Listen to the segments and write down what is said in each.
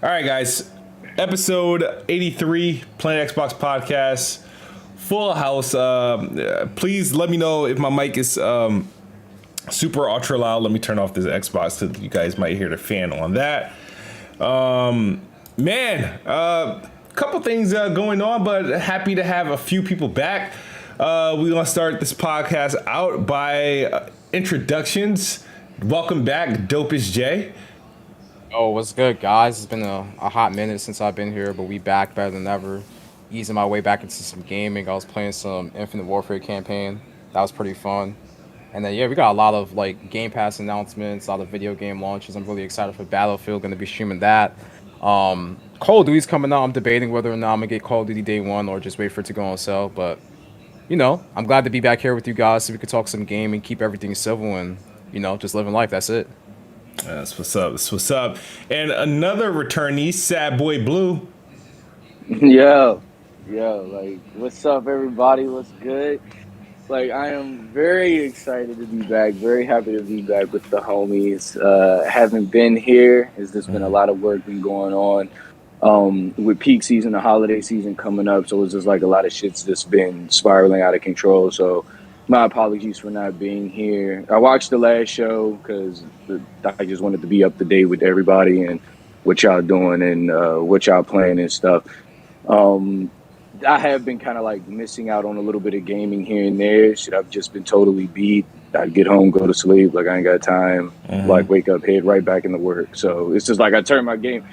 All right, guys. Episode 83, Planet Xbox Podcast. Full house. Please let me know if my mic is super ultra loud. Let me turn off this Xbox so you guys might hear the fan on that. Couple things going on, but happy to have a few people back. We're going to start this podcast out by introductions. Welcome back, Dopest J. Oh, what's good, guys? It's been a hot minute since I've been here, but we back better than ever. Easing my way back into some gaming. I was playing some Infinite Warfare campaign. That was pretty fun. And then, yeah, we got a lot of, like, Game Pass announcements, a lot of video game launches. I'm really excited for Battlefield. Going to be streaming that. Call of Duty's coming out. I'm debating whether or not I'm going to get Call of Duty Day 1 or just wait for it to go on sale. But, you know, I'm glad to be back here with you guys so we could talk some gaming, keep everything civil, and, you know, just living life. That's it. That's what's up. That's what's up. And another returnee, Sad Boy Blue. Yo, like, what's up, everybody? What's good? Like, I am very excited to be back. Very happy to be back with the homies. Haven't been here. It's just been a lot of work been going on. With peak season, the holiday season coming up, so it's just like a lot of shit's just been spiraling out of control. So my apologies for not being here. I watched the last show because I just wanted to be up to date with everybody and what y'all doing and what y'all playing and stuff. I have been kind of like missing out on a little bit of gaming here and there. Shit, I've just been totally beat. I get home, go to sleep, like I ain't got time. Like wake up, head right back into work. So it's just like I turn my game,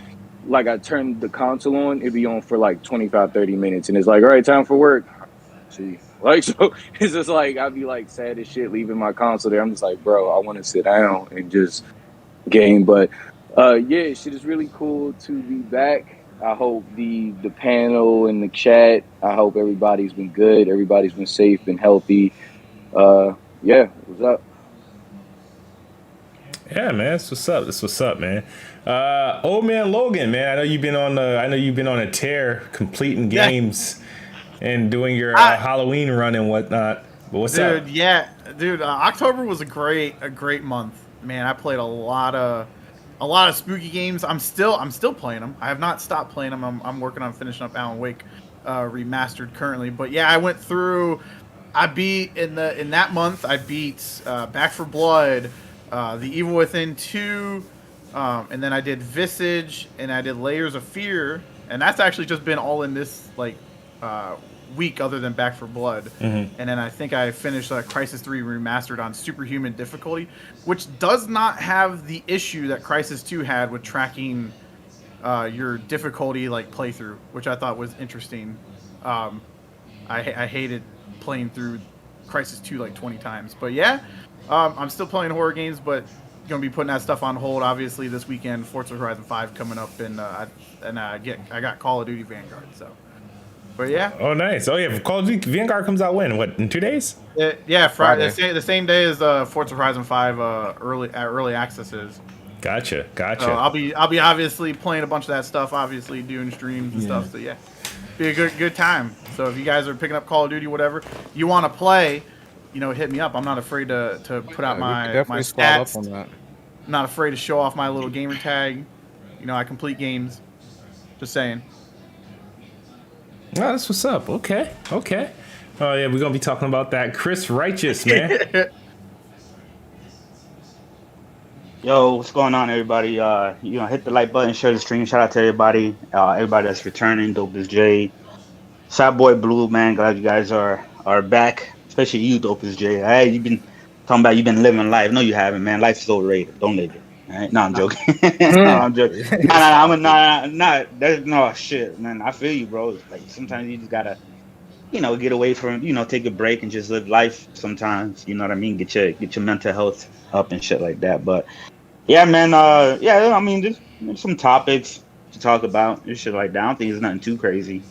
like I turn the console on, it'd be on for like 25, 30 minutes. And it's like, all right, time for work. See, like, so it's just like, I'd be like sad as shit leaving my console there. I'm just like, bro, I want to sit down and just game. But yeah, shit is really cool to be back. I hope the panel and the chat, I hope everybody's been good. Everybody's been safe and healthy. Yeah, what's up? Yeah, man, that's what's up. That's what's up, man. Ole Man Logan, man. I know you've been on a tear, completing games and doing your Halloween run and whatnot. But what's up? Dude, October was a great month. Man, I played a lot of spooky games. I'm still playing them. I have not stopped playing them. I'm working on finishing up Alan Wake remastered currently. But yeah, I went through. I beat in that month. I beat Back 4 Blood, The Evil Within 2, and then I did Visage, and I did Layers of Fear, and that's actually just been all in this like week, other than Back 4 Blood. And then I think I finished Crysis 3 remastered on superhuman difficulty, which does not have the issue that Crysis 2 had with tracking your difficulty like playthrough, which I thought was interesting. I hated playing through Crysis 2 like 20 times, but yeah, I'm still playing horror games, but gonna be putting that stuff on hold. Obviously, this weekend, Forza Horizon 5 coming up, and I got Call of Duty Vanguard, so. But yeah. Oh, nice. Oh, yeah. Call of Duty Vanguard comes out when? What, in 2 days? Yeah, Friday. The same day as Forza Horizon 5 early access is. Gotcha. So I'll be obviously playing a bunch of that stuff. Obviously doing streams and stuff. So yeah, be a good time. So if you guys are picking up Call of Duty, whatever you want to play, you know, hit me up. I'm not afraid to put out my stats. Up on that. I'm not afraid to show off my little gamer tag. You know, I complete games. Just saying. Oh, that's what's up. Okay. Oh, yeah, we're going to be talking about that. Chris Righteous, man. Yo, what's going on, everybody? Hit the like button, share the stream. Shout out to everybody. Everybody that's returning. Dopest J. Sad Boy Blue, man. Glad you guys are back. Especially you, Dopest J. Hey, you've been talking about you've been living life. No, you haven't, man. Life is overrated. Don't live it. All right? No, I'm joking. I'm joking. No, shit, man. I feel you, bro. Like, sometimes you just gotta, get away from, take a break and just live life sometimes. You know what I mean? Get your mental health up and shit like that. But yeah, man. There's some topics to talk about and shit like that. I don't think it's nothing too crazy.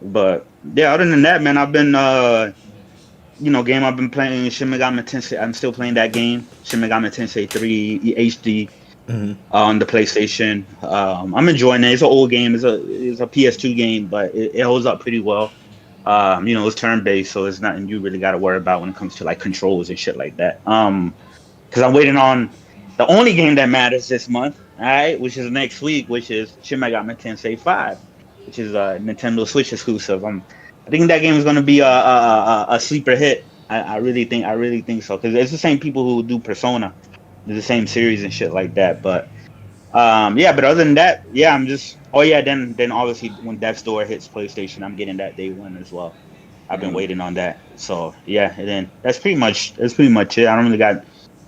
But yeah, other than that, man, I've been game I've been playing, Shin Megami Tensei. I'm still playing that game, Shin Megami Tensei 3 HD on the PlayStation. I'm enjoying it. It's an old game. It's a PS2 game, but it holds up pretty well. It's turn-based, so it's nothing you really got to worry about when it comes to like controls and shit like that. Because I'm waiting on the only game that matters this month, all right, which is next week, which is Shin Megami Tensei 5, which is a Nintendo Switch exclusive. I think that game is going to be a sleeper hit. I really think so, because it's the same people who do Persona, the same series and shit like that. But yeah, but other than that, yeah, I'm just then obviously when Death's Door hits PlayStation, I'm getting that day one as well. I've been waiting on that. So yeah, and then that's pretty much it. I don't really got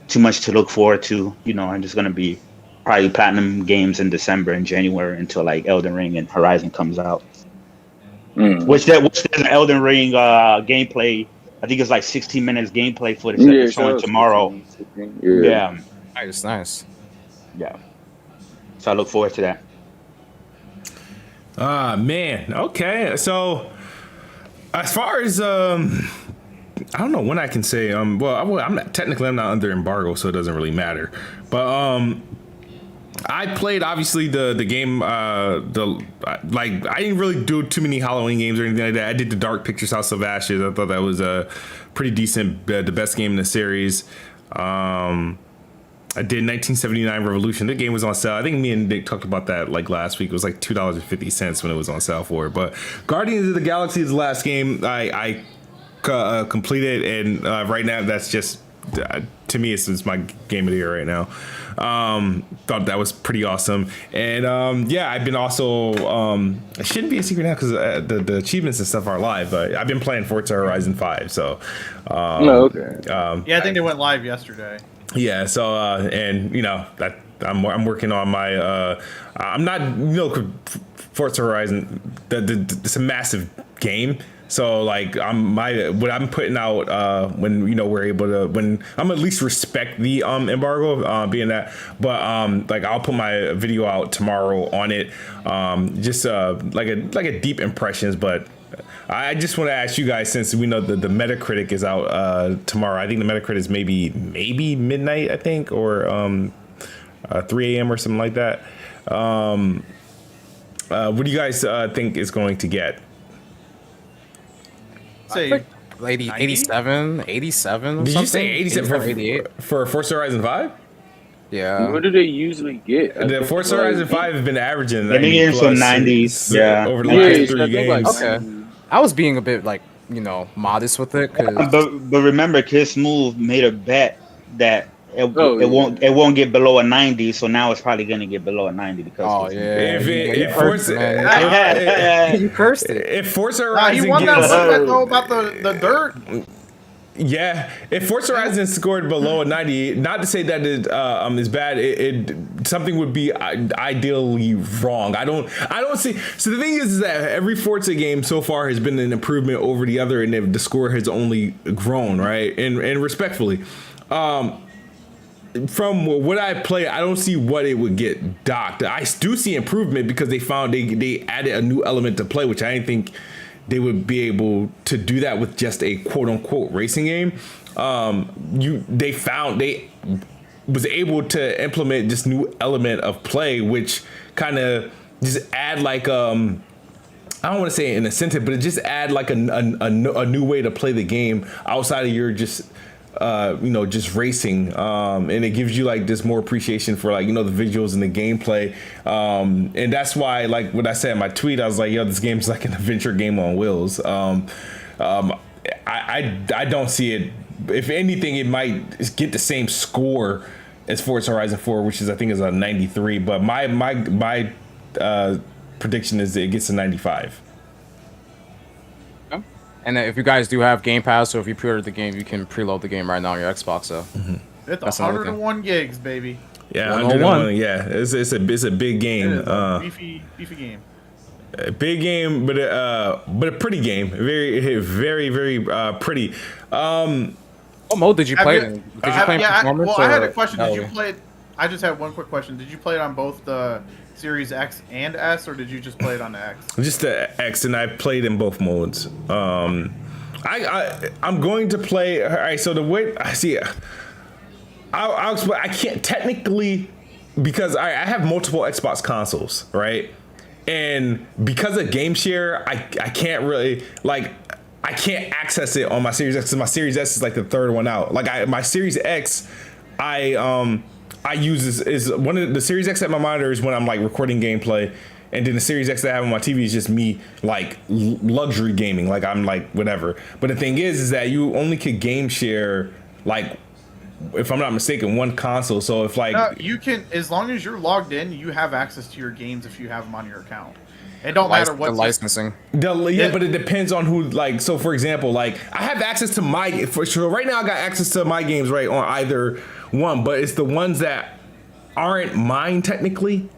too much to look forward to. I'm just gonna be probably platinum games in December and January until like Elden Ring and Horizon comes out. Which there's an Elden Ring gameplay. I think it's like 16 minutes gameplay footage that they're showing tomorrow. 16. Yeah. Nice. Yeah. So I look forward to that. Man. Okay. So as far as I don't know when I can say well, I'm not under embargo, so it doesn't really matter. But I played obviously the game I didn't really do too many Halloween games or anything like that. I did the Dark Pictures House of Ashes. I thought that was a pretty decent, the best game in the series. I did 1979 Revolution. That game was on sale. I think me and Nick talked about that like last week. It was like $2.50 when it was on sale for it. But Guardians of the Galaxy is the last game I completed, and right now that's just to me it's my game of the year right now. Thought that was pretty awesome, and yeah, I've been also it shouldn't be a secret now because the achievements and stuff are live, but I've been playing Forza Horizon 5. So okay. Yeah, I think they went live yesterday. Yeah, so and that I'm working on my I'm not Forza Horizon it's a massive game. So like what I'm putting out when we're able to, when I'm at least respect the embargo being that, but like I'll put my video out tomorrow on it, just like a deep impressions. But I just want to ask you guys, since we know the Metacritic is out tomorrow. I think the Metacritic is maybe midnight, I think, or 3 a.m. or something like that. What do you guys think is going to get? Say 87 or Did something? you say 87 88? for Forza Horizon 5? Yeah. What do they usually get? The Forza Horizon 5 has been averaging They've been getting some 90s, yeah, over the last 3 I think like games. Okay. I was being a bit modest with it, cause but remember, Kiss Move made a bet that it won't get below a 90, so now it's probably gonna get below a 90 because If Forza you cursed it. if Forza he Horizon won that gets, one bet though about the dirt. yeah, if Forza Horizon scored below a 90, not to say that it is bad, it something would be ideally wrong. I don't see. So the thing is that every Forza game so far has been an improvement over the other, and the score has only grown, right? And respectfully, from what I play, I don't see what it would get docked. I do see improvement because they found they added a new element to play, which I didn't think they would be able to do that with just a quote unquote racing game. They was able to implement this new element of play, which kind of just add like I don't want to say an incentive, but it just add like a new way to play the game outside of your just just racing, and it gives you like this more appreciation for like the visuals and the gameplay, and that's why, like what I said in my tweet, I was like, this game's like an adventure game on wheels. I don't see it. If anything, it might get the same score as Forza Horizon 4, which is I think is a 93, but my prediction is that it gets a 95. And if you guys do have GamePass, or if you pre-ordered the game, you can preload the game right now on your Xbox. So It's That's another 101 gigs, baby. Yeah, 101. Yeah, it's a big game. It is a beefy game. A big game, but a pretty game. Very, very, very pretty. What mode did you play it in? Did you play in performance? I had a question. or- Did you play it? I just have one quick question. Did you play it on both the Series X and S, or did you just play it on the X? Just the X, and I played in both modes. I'm going to play. All right, so the way I see it, I'll explain. I can't technically because I have multiple Xbox consoles, right? And because of game share, I can't really I can't access it on my Series X because my Series S is like the third one out. Like my Series X, I I use is one of the Series X at my monitor is when I'm like recording gameplay, and then the Series X that I have on my TV is just me like luxury gaming, like I'm like whatever. But the thing is that you only could game share like, if I'm not mistaken, one console. So if like you can, as long as you're logged in, you have access to your games if you have them on your account. It don't matter what the licensing. Yeah, but it depends on who. Like, so for example, like I have access to my for sure right now. I got access to my games right on either one, but it's the ones that aren't mine technically.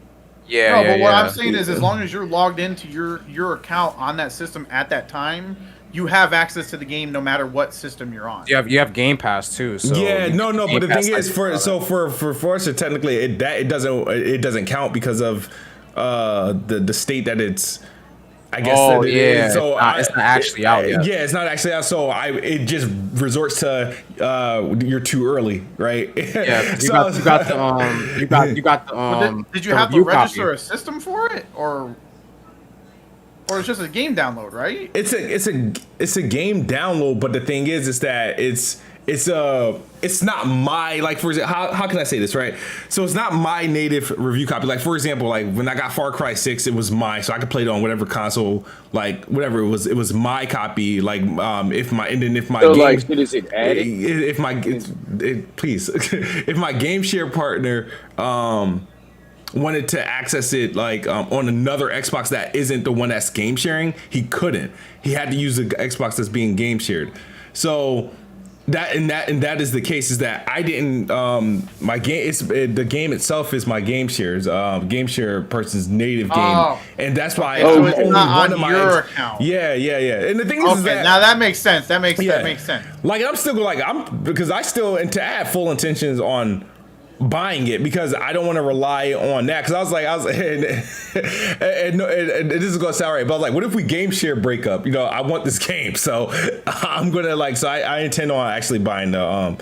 Yeah. No, but what I'm saying is, as long as you're logged into your account on that system at that time, you have access to the game no matter what system you're on. You have GamePass too. So yeah, no, but the thing is, for Forza, technically, it doesn't count because of the state that it's. I guess. Oh, that it yeah. is. So it's not actually out yet. Yeah, it's not actually out. So it just resorts to you're too early, right? Yeah, you got the Did you have to register a system for it, or it's just a game download, right? It's a game download, but the thing is that it's not my, like, for example, how can I say this, right? So it's not my native review copy. Like, for example, like when I got Far Cry 6, it was mine, so I could play it on whatever console, like whatever it was my copy. Like if my game, like, is it Addict? If my please if my game share partner wanted to access it like on another Xbox that isn't the one that's game sharing, he couldn't. He had to use the Xbox that's being game shared. So that is the case, is that I didn't my game, the game itself is my game shares game share person's native game, and that's why it's not on your account. Yeah. And the thing is that now that makes sense. That makes sense. Like I'm still because I still have full intentions on buying it, because I don't want to rely on that. Because I was and this is gonna sound right, but I was like, what if we game share break up? You know, I want this game, so I'm gonna I intend on actually buying the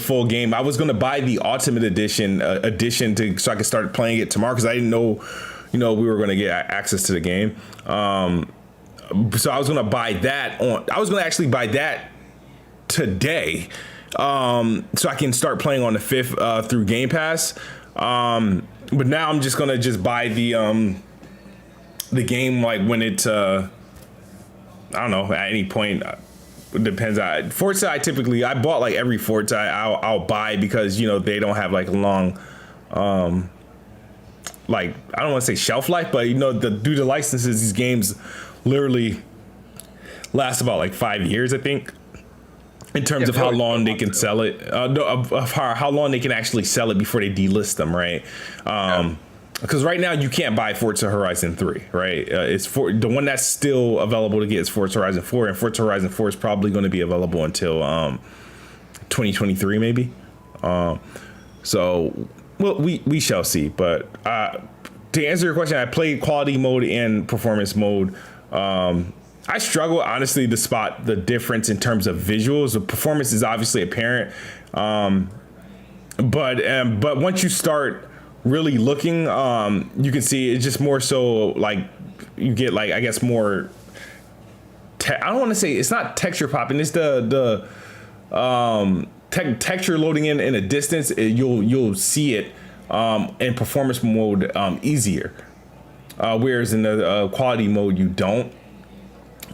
full game. I was gonna buy the Ultimate Edition so I could start playing it tomorrow, because I didn't know, we were gonna get access to the game. So I was gonna buy that actually buy that today. So I can start playing on the 5th through GamePass. But now I'm just gonna buy the game like when it I don't know, at any point. It depends. Forza, I bought like every Forza I'll buy, because they don't have like long like, I don't want to say shelf life, but due to licenses, these games literally last about like 5 years, I think. In terms of how long they can sell it, of how long they can actually sell it before they delist them, right? Because right now you can't buy Forza Horizon 3, right? The one that's still available to get is Forza Horizon 4, and Forza Horizon 4 is probably going to be available until 2023, maybe. So, well, we shall see. But to answer your question, I played quality mode and performance mode. I struggle, honestly, to spot the difference in terms of visuals. The performance is obviously apparent, but once you start really looking, you can see it's just more so like you get like, I guess, more. I don't want to say it's not texture popping. It's the texture loading in a distance. You'll see it in performance mode easier, whereas in the quality mode you don't.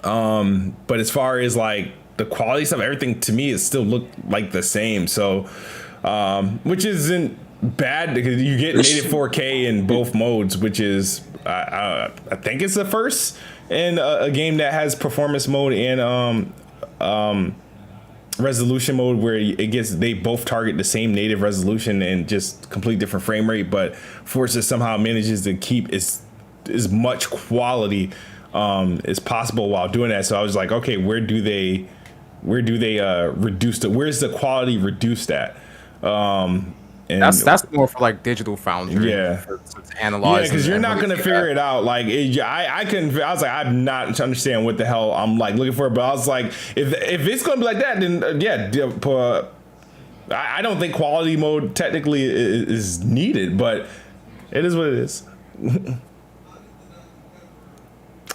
But as far as like the quality stuff, everything to me is still look like the same. So, which isn't bad, because you get native 4K in both modes, which is, I think it's the first in a game that has performance mode and, resolution mode, where they both target the same native resolution and just complete different frame rate, but Forza somehow manages to keep as much quality as possible while doing that. So I was like, okay, where do they reduce where's the quality reduced at? And that's more for like Digital Foundry. Yeah, to analyze. Yeah, because you're not gonna figure it out. Like I was like, I'm not to understand what the hell I'm like looking for. But I was like, if it's gonna be like that, then I don't think quality mode technically is needed, but it is what it is.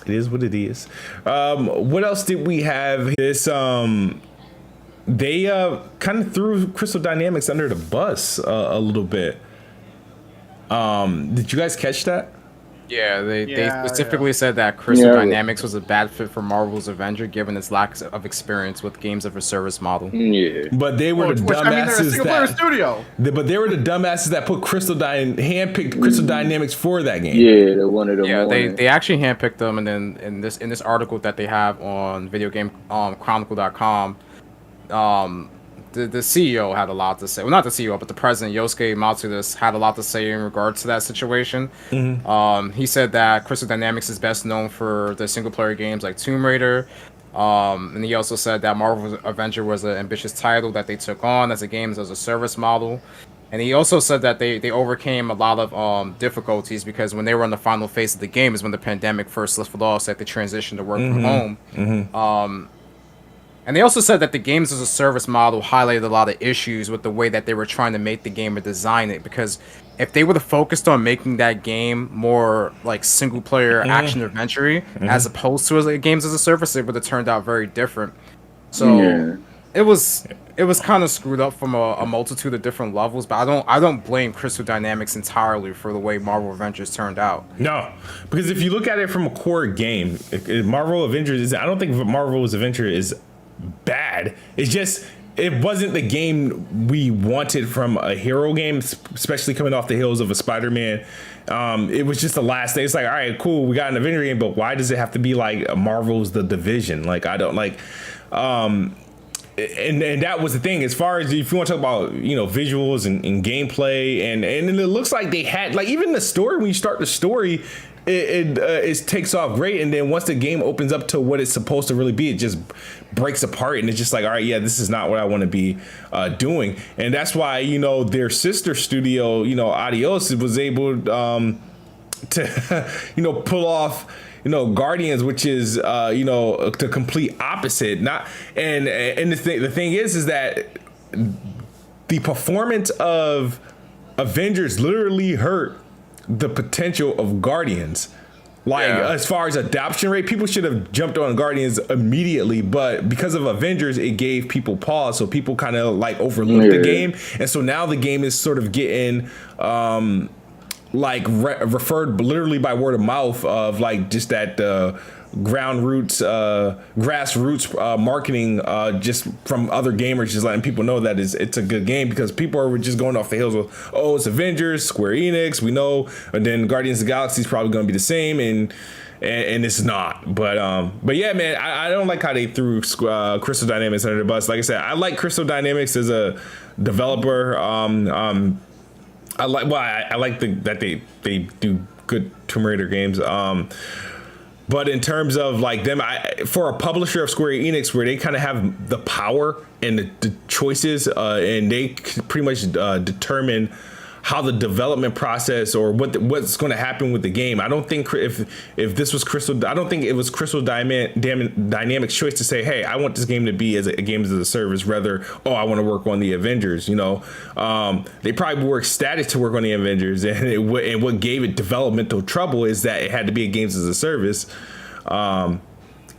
It is what it is. What else did we have? This they kind of threw Crystal Dynamics under the bus a little bit. Did you guys catch that? Yeah, they Yeah, specifically said that Crystal Yeah. Dynamics was a bad fit for Marvel's Avenger, given its lack of experience with games of a service model. Yeah. But they were the Which, I mean, they're a dumbasses single-player that. studio. But they were the dumbasses that put handpicked Crystal Dynamics for that game. Yeah, they wanted them. Yeah, they actually handpicked them, and then in this article that they have on videogame chronicle.com, the CEO had a lot to say. Well, not the CEO, but the president, Yosuke Matsuda, had a lot to say in regards to that situation. He said that Crystal Dynamics is best known for the single-player games like Tomb Raider. And he also said that Marvel's Avenger was an ambitious title that they took on as a games as a service model. And he also said that they overcame a lot of difficulties because when they were in the final phase of the game is when the pandemic first lifted off, so they transitioned to work from home. And they also said that the games as a service model highlighted a lot of issues with the way that they were trying to make the game or design it. Because if they would have focused on making that game more like single player action adventure as opposed to as games as a service, it would have turned out very different. So it was kind of screwed up from a multitude of different levels. But I don't blame Crystal Dynamics entirely for the way Marvel Avengers turned out. No, because if you look at it from a core game, Marvel Avengers I don't think Marvel's Avenger is bad. It's just it wasn't the game we wanted from a hero game, especially coming off the heels of a Spider-Man. It was just the last thing. It's like, all right, cool, we got an Avenger game, but why does it have to be like Marvel's The Division? Like, I don't like. And that was the thing. As far as if you want to talk about visuals and gameplay, and it looks like they had like even the story. When you start the story, it takes off great, and then once the game opens up to what it's supposed to really be, it just breaks apart, and it's just like, all right, yeah, this is not what I want to be doing. And that's why their sister studio, Adios, was able to pull off Guardians, which is the complete opposite. Not and the thing is that the performance of Avengers literally hurt the potential of Guardians. Like, as far as adoption rate, people should have jumped on Guardians immediately, but because of Avengers, it gave people pause, so people kind of like overlooked the game, and so now the game is sort of getting referred literally by word of mouth of like just that grassroots marketing just from other gamers, just letting people know that it's a good game, because people are just going off the hills with, oh, it's Avengers, Square Enix, we know, and then Guardians of the Galaxy is probably going to be the same, and it's not. But yeah, man, I don't like how they threw Crystal Dynamics under the bus. Like I said, I like Crystal Dynamics as a developer. I like that they do good Tomb Raider games. But in terms of like them, for a publisher of Square Enix, where they kind of have the power and the choices, and they pretty much determine how the development process or what's going to happen with the game. I don't think if this was I don't think it was Crystal Dynamics' choice to say, hey, I want this game to be as a game as a service, rather, oh, I want to work on the Avengers. They probably were ecstatic to work on the Avengers, and what gave it developmental trouble is that it had to be a games as a service.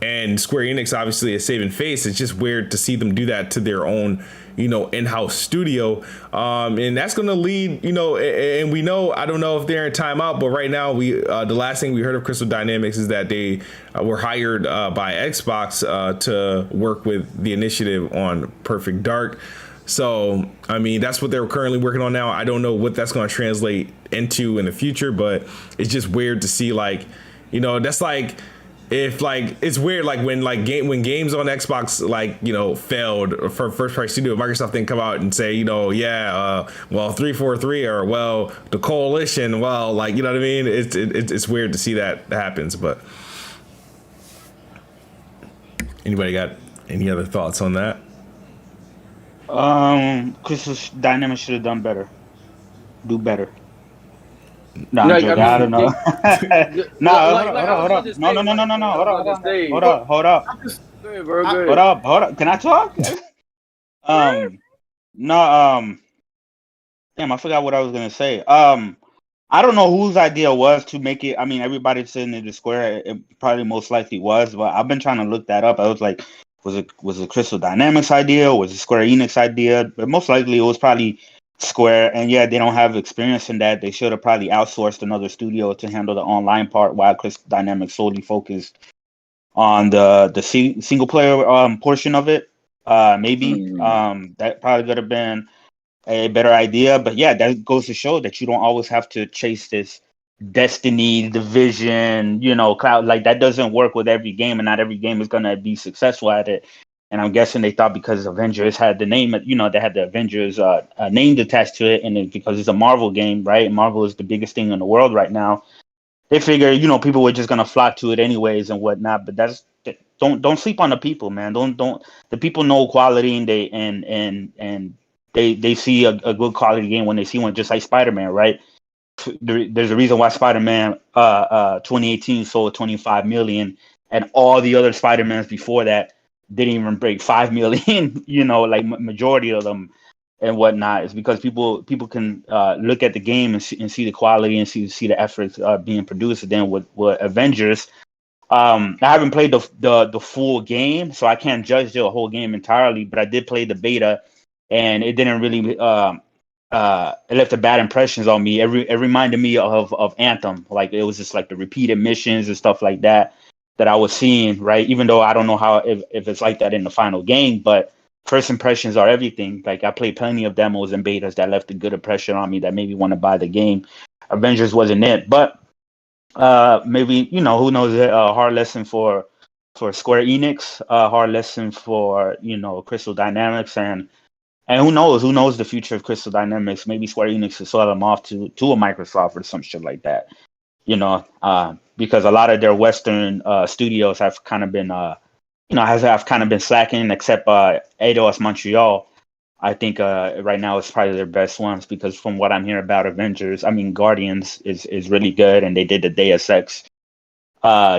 And Square Enix obviously is saving face. It's just weird to see them do that to their own, in-house studio. And that's going to lead, and we know, I don't know if they're in timeout, but right now the last thing we heard of Crystal Dynamics is that they were hired by Xbox to work with the initiative on Perfect Dark. So, I mean, that's what they're currently working on now. I don't know what that's going to translate into in the future, but it's just weird to see, like, that's like, if like it's weird, like when games on Xbox failed for first party studio, Microsoft didn't come out and say 343 or well the coalition, well, like, you know what I mean? It's weird to see that happens. But anybody got any other thoughts on that? Crystal Dynamics should have done better. Do better. No, Like, I don't know. No, hold up. No. Hold up. I'm just saying, bro, go ahead. Hold up. Can I talk? Damn, I forgot what I was gonna say. I don't know whose idea was to make it. I mean, everybody's sitting in the square. It probably most likely was, but I've been trying to look that up. I was like, was it Crystal Dynamics idea, or was it Square Enix idea? But most likely it was probably Square. And yeah, they don't have experience in that. They should have probably outsourced another studio to handle the online part, while Crystal Dynamics solely focused on the single player portion of it. Maybe that probably could have been a better idea. But yeah, that goes to show that you don't always have to chase this Destiny, Division, cloud. Like, that doesn't work with every game, and not every game is gonna be successful at it. And I'm guessing they thought because Avengers had the name, they had the Avengers name attached to it, and because it's a Marvel game, right? Marvel is the biggest thing in the world right now. They figure, people were just gonna flock to it anyways and whatnot. But don't sleep on the people, man. Don't the people know quality, and they see a good quality game when they see one, just like Spider-Man, right? There's a reason why Spider-Man 2018 sold 25 million, and all the other Spider-Mans before that didn't even break 5 million. Like majority of them and whatnot, is because people can look at the game and see the quality, and see the efforts being produced. And then with Avengers, I haven't played the full game, so I can't judge the whole game entirely. But I did play the beta, and it didn't really it left a bad impressions on me. It reminded me of Anthem. Like, it was just like the repeated missions and stuff like that I was seeing, right? Even though I don't know how if it's like that in the final game, but first impressions are everything. Like, I played plenty of demos and betas that left a good impression on me, that made me want to buy the game. Avengers wasn't it, but maybe, who knows, a hard lesson for Square Enix, a hard lesson for Crystal Dynamics, and who knows the future of Crystal Dynamics. Maybe Square Enix will sell them off to a Microsoft or some shit like that. Because a lot of their Western studios have kind of been have kind of been slacking, except Eidos Montreal. I think right now it's probably their best ones, because from what I'm hearing about Avengers, Guardians is really good, and they did the Deus Ex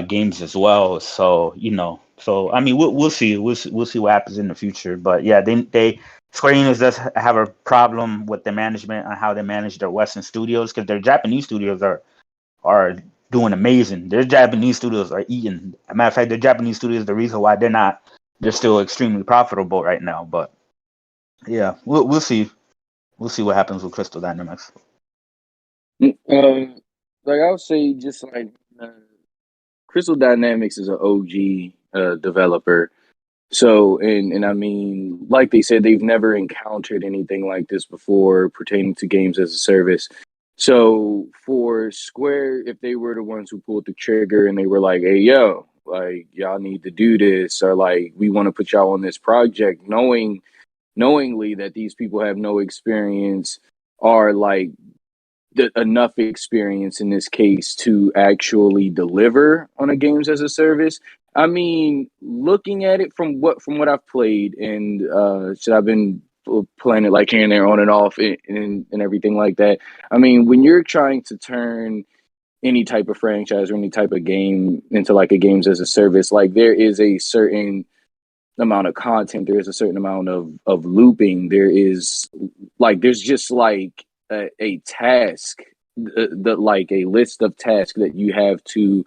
games as well. So we'll see what happens in the future. But yeah, they Square Enix does have a problem with the management and how they manage their Western studios, because their Japanese studios are doing amazing. Their Japanese studios are eating. As a matter of fact, their Japanese studios, the reason why they're still extremely profitable right now. But yeah, we'll see. We'll see what happens with Crystal Dynamics. Like, I would say, just like Crystal Dynamics is an OG developer. So, and like they said, they've never encountered anything like this before pertaining to games as a service. So for Square, if they were the ones who pulled the trigger and they were like, "Hey, yo, like, y'all need to do this," or like, "We want to put y'all on this project," knowingly that these people have no experience, or like enough experience in this case to actually deliver on a games as a service. Looking at it from what I've played, and so I've been playing it like here and there, on and off, and everything like that. When you're trying to turn any type of franchise or any type of game into like a games as a service, like, there is a certain amount of content, there is a certain amount of looping, there's just like a task, like a list of tasks that you have to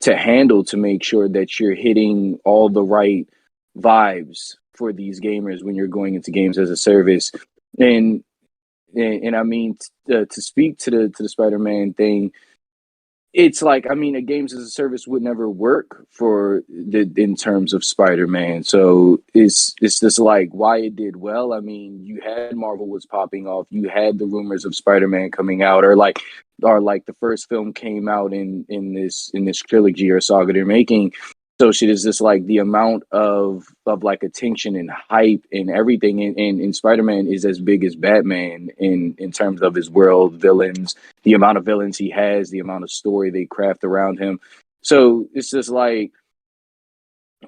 handle to make sure that you're hitting all the right vibes for these gamers when you're going into games as a service. To speak to the Spider-Man thing, it's like, a games as a service would never work in terms of Spider-Man. So it's just like why it did well. You had Marvel was popping off. You had the rumors of Spider-Man coming out, or like the first film came out in this trilogy or saga they're making. So shit is just like the amount of like attention and hype and everything in Spider-Man is as big as Batman in terms of his world, villains, the amount of villains he has, the amount of story they craft around him. So it's just like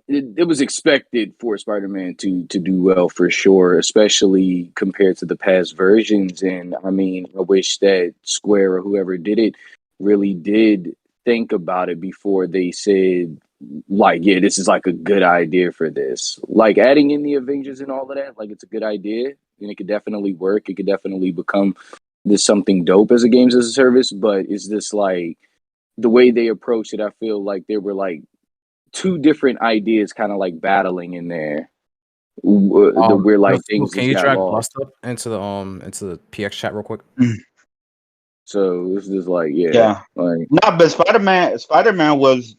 it was expected for Spider-Man to do well, for sure, especially compared to the past versions. And I wish that Square or whoever did it really did think about it before they said, like, yeah, this is like a good idea for this. Like, adding in the Avengers and all of that, like, it's a good idea, and it could definitely work. It could definitely become this something dope as a games as a service. But it's just like the way they approached it, I feel like they were like two different ideas kind of like battling in there. Where like things can just you got drag lost. Bust up into the PX chat real quick? So it's just like Yeah. like No, but Spider-Man was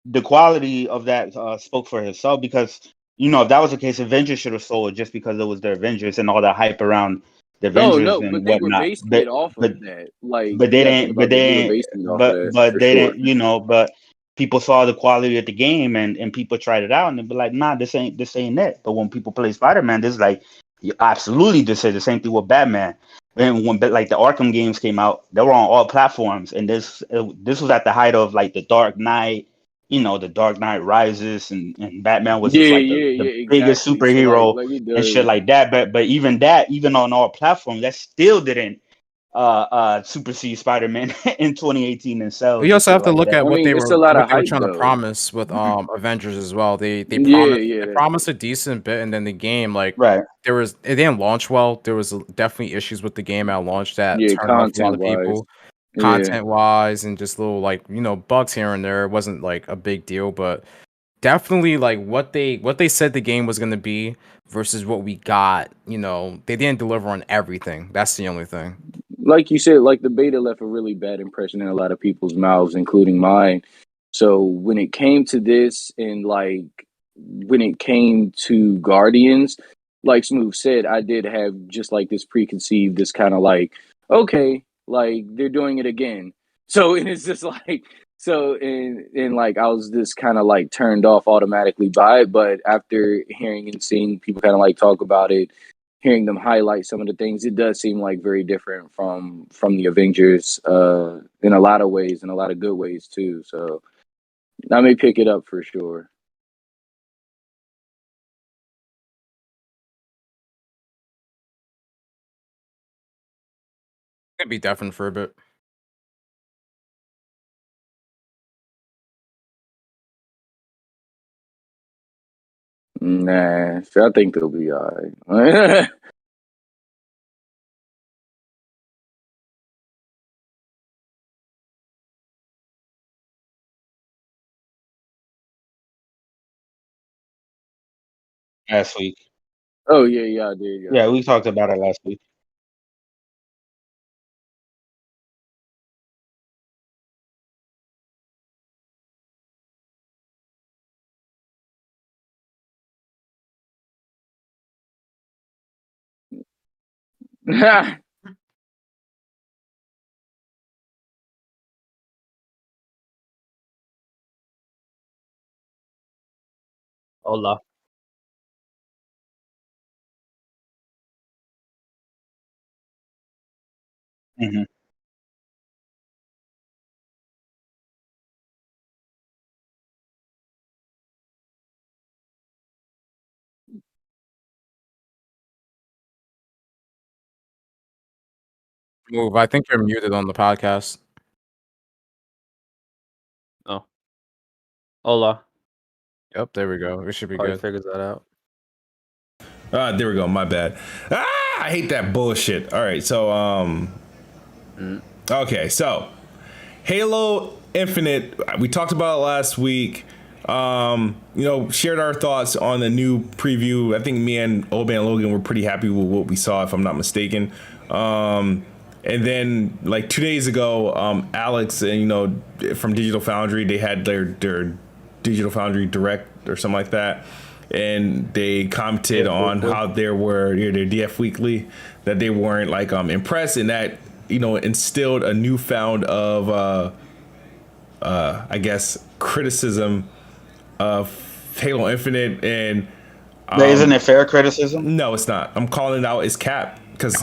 the quality of that spoke for itself because if that was the case, Avengers should have sold just because it was the Avengers and all the hype around the Avengers no, and but they were whatnot. basing it off But of that. Like but you they got to think didn't. But about that. They were they basing it off of that but for they sure. didn't. But people saw the quality of the game and people tried it out and they'd be like, nah, this ain't it. But when people play Spider-Man, this is like you absolutely just said the same thing with Batman. And when like the Arkham games came out, they were on all platforms, and this was at the height of like the Dark Knight, the Dark Knight Rises, and Batman was just like the biggest Exactly. So superhero like it and shit does. like that. But even on all platforms, that still didn't supersede Spider-Man in 2018 in sales We and also shit have to like look that. at I mean, it's a lot of hype trying to though. promise with Avengers as well. They Yeah. promised a decent bit, and then the game Right. it didn't launch well. There was definitely issues with the game at launch that Yeah, turned off a lot content of wise. people, Yeah. content wise, and just little bugs here and there. It wasn't like a big deal, but definitely like what they said the game was gonna be versus what we got. They didn't deliver on everything. That's the only thing. Like you said, like the beta left a really bad impression in a lot of people's mouths, including mine. So when it came to this and like when it came to Guardians, like Smooth said, I did have just like this preconceived, this kind of like, okay, like they're doing it again. So and it's just like so and like I was just kind of like turned off automatically by it. But after hearing and seeing people kind of like talk about it, hearing them highlight some of the things, it does seem like very different from the Avengers in a lot of ways, in a lot of good ways too. So I may pick it up for sure. It'd be different for a bit. Nah, so I think they'll be all right. Last week. Oh yeah, I did. Yeah, we talked about it last week. Yeah. Hola. Hmm. Move. I think you're muted on the podcast. Oh. Hola. Yep, there we go. It should be Probably good. figures that out. There we go. My bad. I hate that bullshit. All right, so okay, so Halo Infinite. We talked about it last week. Shared our thoughts on the new preview. I think me and Ole Man Logan were pretty happy with what we saw, if I'm not mistaken. And then like 2 days ago, Alex and from Digital Foundry, they had their Digital Foundry Direct or something like that, and they commented on how there were their DF Weekly that they weren't like impressed, and that instilled a newfound of I guess criticism of Halo Infinite. And Isn't it fair criticism? no, it's not. I'm calling it out as cap because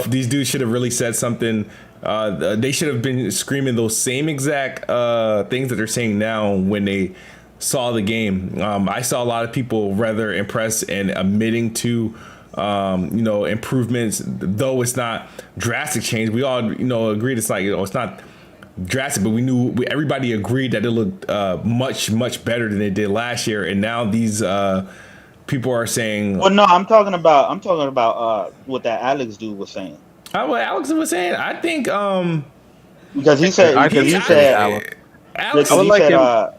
these dudes should have really said something. They should have been screaming those same exact things that they're saying now when they saw the game. I saw a lot of people rather impressed and admitting to improvements, though it's not drastic change. We all agreed it's like it's not drastic, but everybody agreed that it looked much better than it did last year. And now these people are saying, well, no, I'm talking about what that Alex dude was saying. what Alex was saying. I think Because he said I could because he agree with said Alex. Alex, I would he like said him-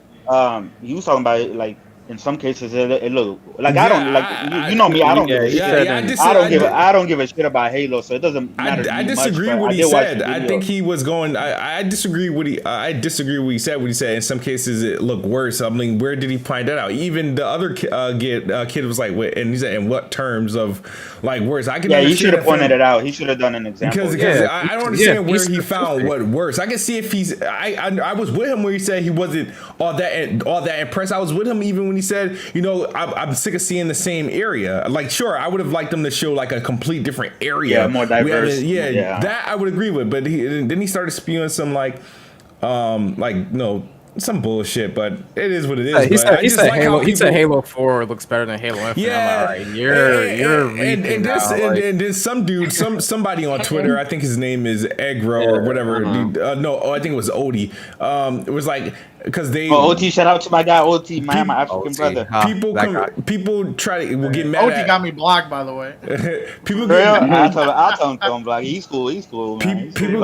he was talking about it, like in some cases it look like I don't like you know me. I don't give a shit. I don't give a shit about Halo, so it doesn't matter to me I disagree much, what I he did watch said. the I video. think he was going. I disagree what he. I disagree what he said. What he said. In some cases, it looked worse. I mean, where did he find that out? Even the other kid was like, "Wait," and he said, "In what terms of like worse?" I can. Yeah, he should have pointed it out. He should have done an example. Because I don't understand where he found what worse. I can see if he's. I was with him where he said he wasn't all that impressed. I was with him even when he said, you know, I'm sick of seeing the same area. Like, sure, I would have liked them to show like a complete different area. Yeah, more diverse. That I would agree with. But then he started spewing some like some bullshit. But it is what it is. He said Halo 4 looks better than Halo Infinite. Yeah, I'm like, you're and then some dude, somebody on Twitter, I think his name is Egro or whatever. I think it was Odie. It was like. Because they OT, shout out to my guy OT, my African brother. People will get mad. OT got me blocked, by the way. People get I'll tell him to unblock. He's cool, man. People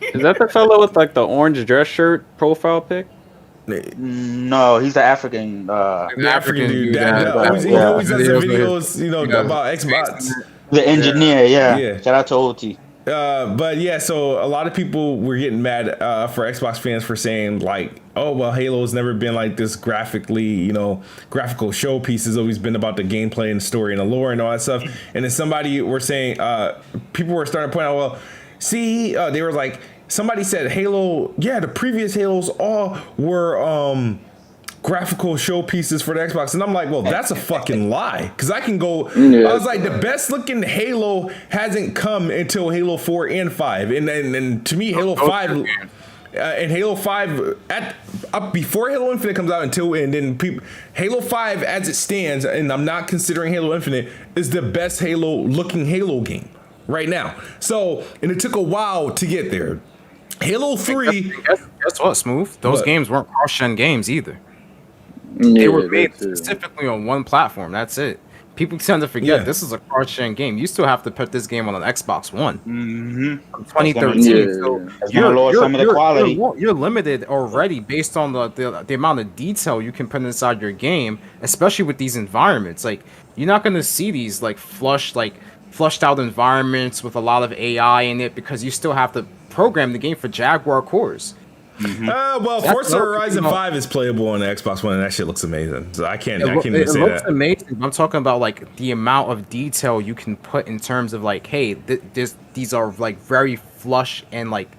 Is that the fellow with like the orange dress shirt profile pic? No, he's the African. African dude. He always does the videos, about Xbox. The engineer, yeah. Shout out to OT. But yeah, so a lot of people were getting mad for Xbox fans for saying like, oh well, Halo's never been like this graphical showpiece. Has always been about the gameplay and the story and the lore and all that stuff. And then somebody were saying, people were starting to point out, well, see, they were like, somebody said Halo, the previous Halos all were graphical showpieces for the Xbox, and I'm like, well, that's a fucking lie, because I can go. I was like, the best looking Halo hasn't come until Halo 4 and 5, and to me, Halo 5 and Halo 5 up before Halo Infinite comes out Halo 5 as it stands, and I'm not considering Halo Infinite, is the best looking Halo game right now. So, and it took a while to get there. Halo 3. Guess what, Smooth? Those games weren't cross-gen games either. They were made specifically on one platform. That's it. People tend to forget this is a cross-gen game. You still have to put this game on an Xbox One. Mm-hmm. 2013. So you're limited already based on the amount of detail you can put inside your game, especially with these environments. Like, you're not going to see these like flushed out environments with a lot of AI in it, because you still have to program the game for Jaguar cores. Well, Forza Horizon 5 is playable on the Xbox One, and that shit looks amazing. So I can't even say that. It looks amazing. I'm talking about like the amount of detail you can put in terms of like, hey, these are like very flush, and like,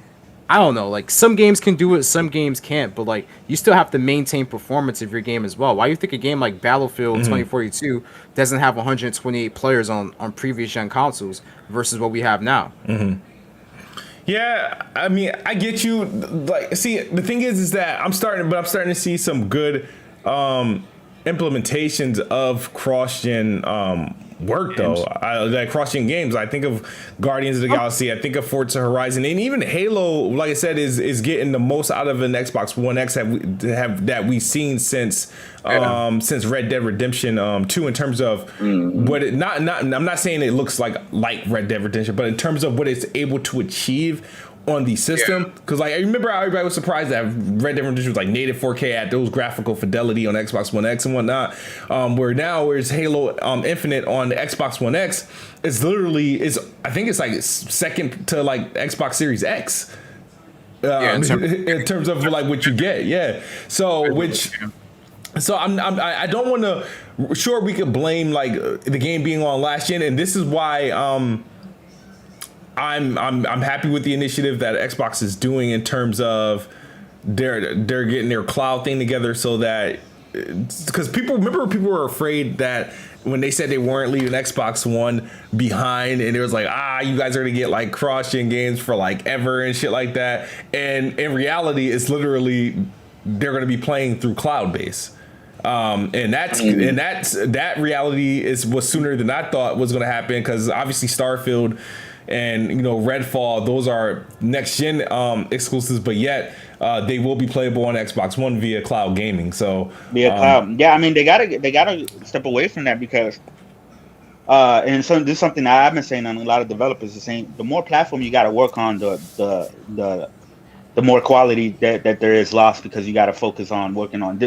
I don't know, like some games can do it, some games can't, but like you still have to maintain performance of your game as well. Why do you think a game like Battlefield 2042 doesn't have 128 players on previous gen consoles versus what we have now? Yeah, I mean, I get you. Like, see, the thing is that I'm starting to see some good implementations of cross-gen work, though. Like cross-gen games. I think of Guardians of the Galaxy. I think of Forza Horizon, and even Halo. Like I said, is getting the most out of an Xbox One X that we've seen since Red Dead Redemption 2, in terms of what it not. I'm not saying it looks like Red Dead Redemption, but in terms of what it's able to achieve on the system. Because like, I remember everybody was surprised that Red Dead Redemption was like native 4K at those graphical fidelity on Xbox One X and whatnot. Whereas Halo Infinite on the Xbox One X is I think it's like second to like Xbox Series X. In terms of like what you get, so I don't want to. Sure, we could blame like the game being on last gen, and this is why I'm happy with the initiative that Xbox is doing in terms of they're getting their cloud thing together, so that, because people were afraid that when they said they weren't leaving Xbox One behind, and it was like, you guys are gonna get like cross-gen games for like ever and shit like that, and in reality it's literally they're gonna be playing through cloud base. That reality was sooner than I thought was going to happen, because obviously Starfield and Redfall, those are next gen exclusives, but yet they will be playable on Xbox One via cloud gaming. So cloud, I mean, they gotta step away from that, because and so this is something that I've been saying on a lot of developers is saying, the more platform you got to work on, the the more quality that there is lost, because you got to focus on working on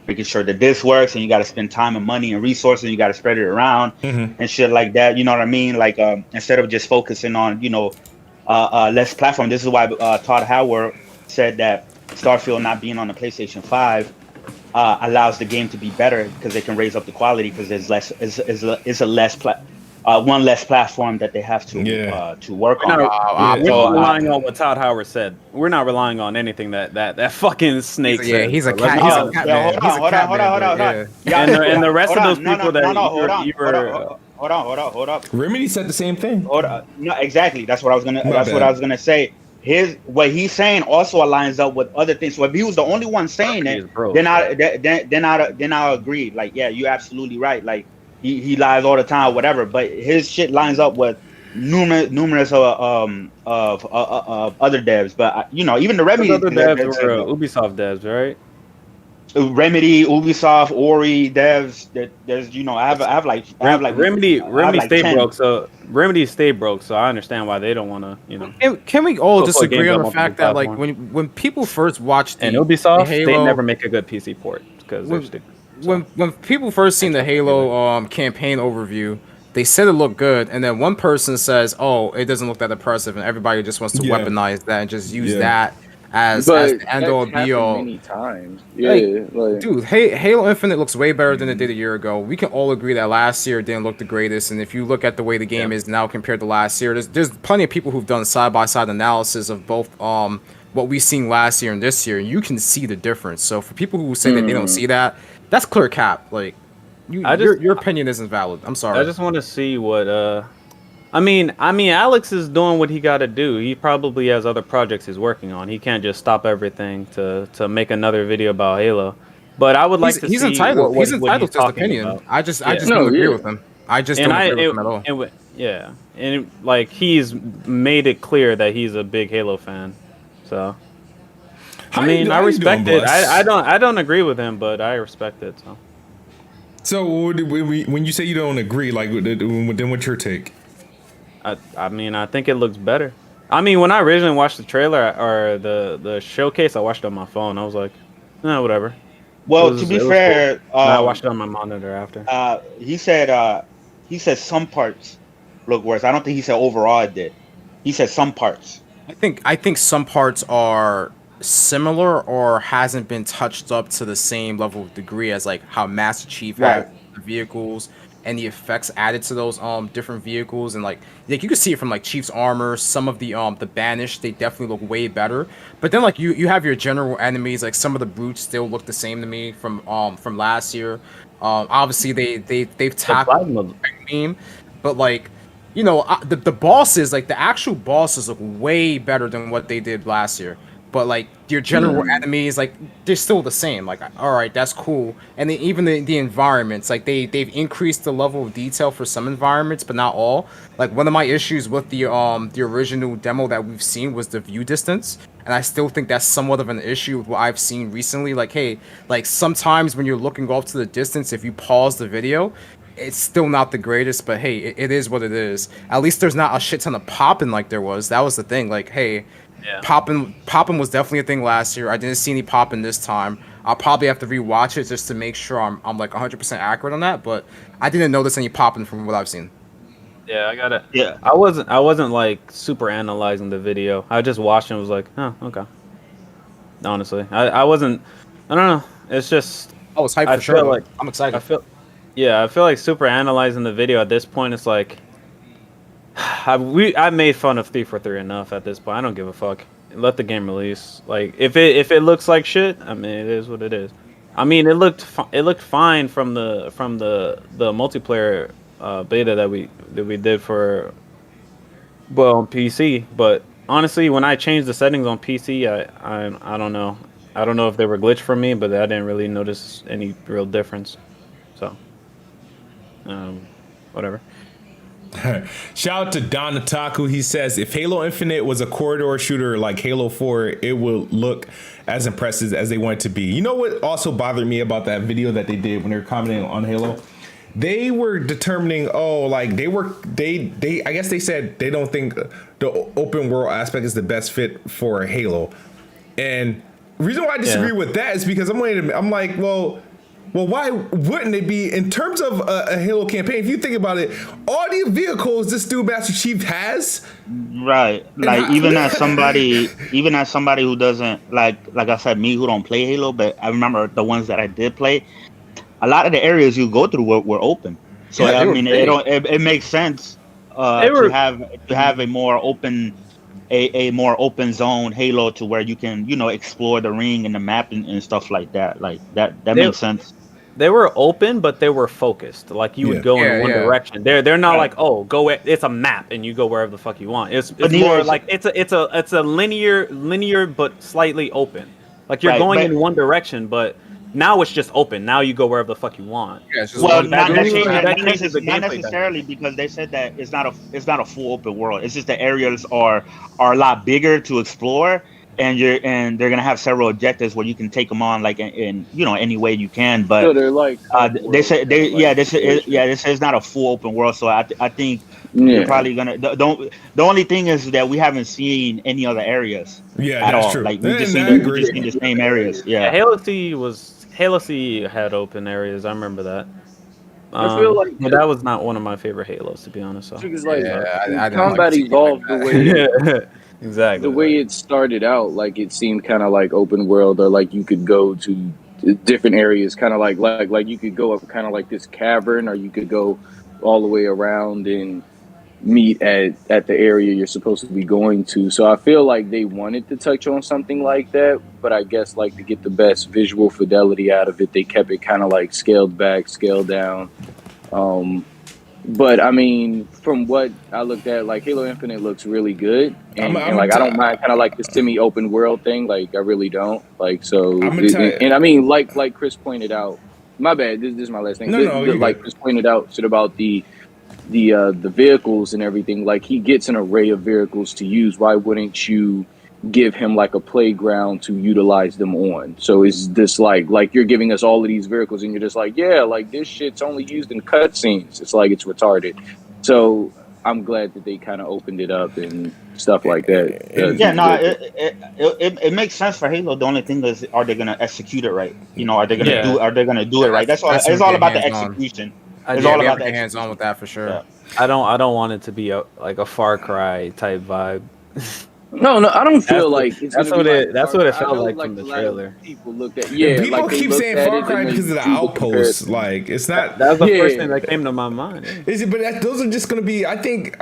making sure that this works, and you got to spend time and money and resources, and you got to spread it around and shit like that. You know what I mean? Like instead of just focusing on less platform. This is why Todd Howard said that Starfield not being on the PlayStation 5 allows the game to be better, because they can raise up the quality, because there's one less platform that they have to work on. We're not relying on what Todd Howard said. We're not relying on anything that fucking Snake said. He's a cat. He's a cat man. Hold on. And the rest of those people Hold up. Remedy said the same thing. No, exactly. That's what I was gonna say. What he's saying also aligns up with other things. So if he was the only one saying it, then I'll agree. Like, yeah, you're absolutely right. Like, he lies all the time, whatever. But his shit lines up with numerous of other devs. But even the Remedy other devs were Ubisoft devs, right? Remedy, Ubisoft, Ori devs. There's I have like Remedy stay 10. Broke. So Remedy stay broke. So I understand why they don't want to. Can we all disagree on the fact that, like, when people first watched and Ubisoft, they never make a good PC port because they're stupid. When people first seen the Halo campaign overview, they said it looked good, and then one person says, "Oh, it doesn't look that impressive," and everybody just wants to weaponize that and just use that as the end all be all. Many times, dude, Halo Infinite looks way better than it did a year ago. We can all agree that last year didn't look the greatest, and if you look at the way the game is now compared to last year, there's plenty of people who've done side by side analysis of both what we've seen last year and this year. You can see the difference. So for people who say that they don't see that, that's clear cap. Like, your opinion isn't valid. I'm sorry. I just want to see what I mean, Alex is doing what he got to do. He probably has other projects he's working on. He can't just stop everything to make another video about Halo. But I would like to see he's entitled to his opinion. About. I just don't agree with him. I just don't agree with him at all. And he's made it clear that he's a big Halo fan. So I respect it. I don't agree with him, but I respect it. So when you say you don't agree, like, then what's your take? I mean, I think it looks better. I mean, when I originally watched the trailer or the showcase, I watched it on my phone. I was like, whatever. Well, to be fair, cool. I watched it on my monitor after. He said some parts look worse. I don't think he said overall it did. He said some parts. I think some parts are similar or hasn't been touched up to the same level of degree as like how Master Chief had the vehicles and the effects added to those different vehicles, and like you can see it from like Chief's armor, some of the Banished, they definitely look way better. But then like you have your general enemies, like some of the brutes still look the same to me from last year. Obviously they've tackled the meme, but like the bosses, like the actual bosses look way better than what they did last year. But like your general enemies, like they're still the same. Like, all right, that's cool. And then even the environments, like they've increased the level of detail for some environments, but not all. Like one of my issues with the original demo that we've seen was the view distance, and I still think that's somewhat of an issue with what I've seen recently. Like, hey, like sometimes when you're looking off to the distance, if you pause the video, it's still not the greatest, but hey, it is what it is. At least there's not a shit ton of popping like there was. That was the thing. Like, hey. Yeah. Popping was definitely a thing last year. I didn't see any popping this time. I'll probably have to rewatch it just to make sure I'm like 100% accurate on that. But I didn't notice any popping from what I've seen. Yeah, I got it. Yeah, I wasn't like super analyzing the video. I just watched and was like, oh, okay. Honestly, I wasn't. I don't know. It's just. I was hyped for sure. Like I'm excited. I feel like super analyzing the video at this point. It's like. I made fun of 343 enough at this point. I don't give a fuck. Let the game release. Like if it looks like shit, I mean it is what it is. I mean it looked fine from the multiplayer beta that we did for on PC. But honestly, when I changed the settings on PC, I don't know. I don't know if they were glitched for me, but I didn't really notice any real difference. So whatever. Shout out to Don Otaku. He says if Halo Infinite was a corridor shooter like Halo 4, it will look as impressive as they want it to be. You know what also bothered me about that video that they did when they were commenting on Halo? They were determining, I guess they said they don't think the open world aspect is the best fit for Halo. And the reason why I disagree with that is because I'm like, well, why wouldn't it be in terms of a Halo campaign? If you think about it, all the vehicles this dude Master Chief has, right? Like even as somebody who doesn't like I said, me who don't play Halo, but I remember the ones that I did play. A lot of the areas you go through were open, so I mean, it makes sense to have a more open. A more open zone Halo to where you can, explore the ring and the map and stuff like that. Like that makes sense. They were open, but they were focused. Like you would go in one direction. They're not like, oh, go. It's a map and you go wherever the fuck you want. It's more like it's a linear but slightly open. Like you're going in one direction, but now it's just open. Now you go wherever the fuck you want. Yeah, it's just not necessarily because they said that it's not a full open world. It's just the areas are a lot bigger to explore, and they're gonna have several objectives where you can take them on like in any way you can. But so they're like this is not a full open world. So I think you're probably gonna the only thing is that we haven't seen any other areas at all. True. Like we just seen the same areas. Yeah, Halo C had open areas. I remember that. I feel like but that was not one of my favorite Halos, to be honest. So. Combat evolved the way exactly the way it started out. Like it seemed kind of like open world, or like you could go to different areas, kind of like you could go up kind of like this cavern, or you could go all the way around and meet at the area you're supposed to be going to. So I feel like they wanted to touch on something like that, but I guess like to get the best visual fidelity out of it, they kept it kind of like scaled back, scaled down. But I mean, from what I looked at, like Halo Infinite looks really good, and like I don't mind kind of like the semi-open world thing. Like I really don't like so. And I mean, like Chris pointed out. My bad. This is my last thing. Like Chris pointed out, shit about the vehicles and everything. Like he gets an array of vehicles to use. Why wouldn't you give him like a playground to utilize them on? So is this like you're giving us all of these vehicles and you're just like, yeah, like this shit's only used in cutscenes. It's like it's retarded. So I'm glad that they kind of opened it up and stuff like that. It makes sense for Halo. The only thing is, are they gonna execute it right? Are they gonna do it right? That's all. It's all about the execution. It's all about the hands on with that for sure. Yeah. I don't want it to be like a Far Cry type vibe. No, I don't feel like it's that's what it felt like from the trailer. People looked at people keep saying Far Cry because of the outposts. Like it's not. That's the first thing that came to my mind. Is it? But those are just going to be. I think.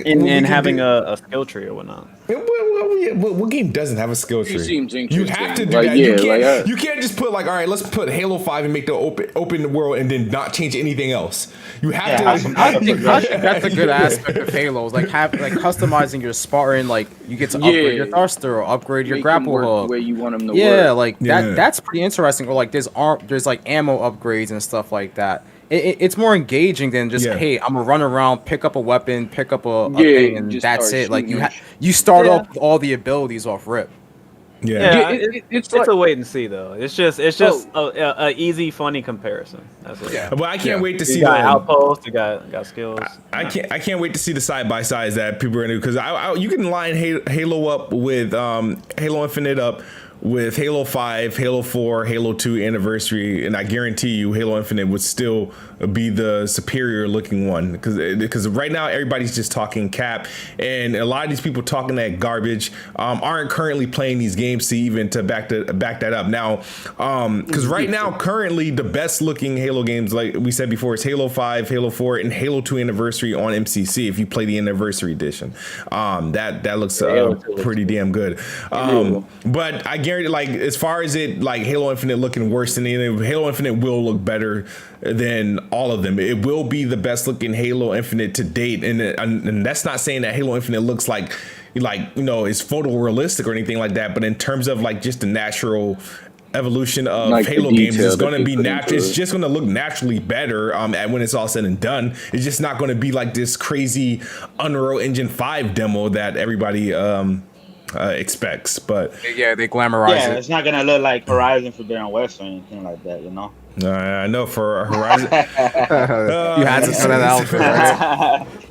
In having a skill tree or whatnot. What game doesn't have a skill tree? You have to do like, that. Yeah, you can't just put like, all right, let's put Halo 5 and make the open world and then not change anything else. You have to. I think that's a good aspect of Halo. Like customizing your Spartan. Like you get to upgrade your thruster or upgrade your grapple hook. The way you want them to work. Like that's pretty interesting. Or like there's like ammo upgrades and stuff like that. It's more engaging than just hey, I'm gonna run around, pick up a weapon, pick up a thing, and that's it. Like you start off with all the abilities off rip. It's a wait and see though. It's just a easy, funny comparison. That's it. But I can't wait to see the outpost. You got skills. I can't wait to see the side by sides that people are gonna do, because you can line Halo up with Halo Infinite up with Halo 5, Halo 4, Halo 2 Anniversary, and I guarantee you Halo Infinite would still be the superior looking one, because right now everybody's just talking cap, and a lot of these people talking that garbage aren't currently playing these games to back that up now, because right now currently the best looking Halo games, like we said before, is Halo 5, Halo 4, and Halo 2 Anniversary on MCC. If you play the Anniversary edition, that looks pretty damn good, but I guarantee, like, as far as it, like, Halo Infinite looking worse than anything, Halo Infinite will look better than all of them. It will be the best looking Halo Infinite to date, and that's not saying that Halo Infinite looks like it's photorealistic or anything like that, but in terms of like just the natural evolution of like Halo games, is going to be natural. It's just going to look naturally better when it's all said and done. It's just not going to be like this crazy Unreal Engine 5 demo that everybody expects. But they glamorize it. It's not gonna look like Horizon Forbidden West or anything like that, I know for Horizon you had to put that out for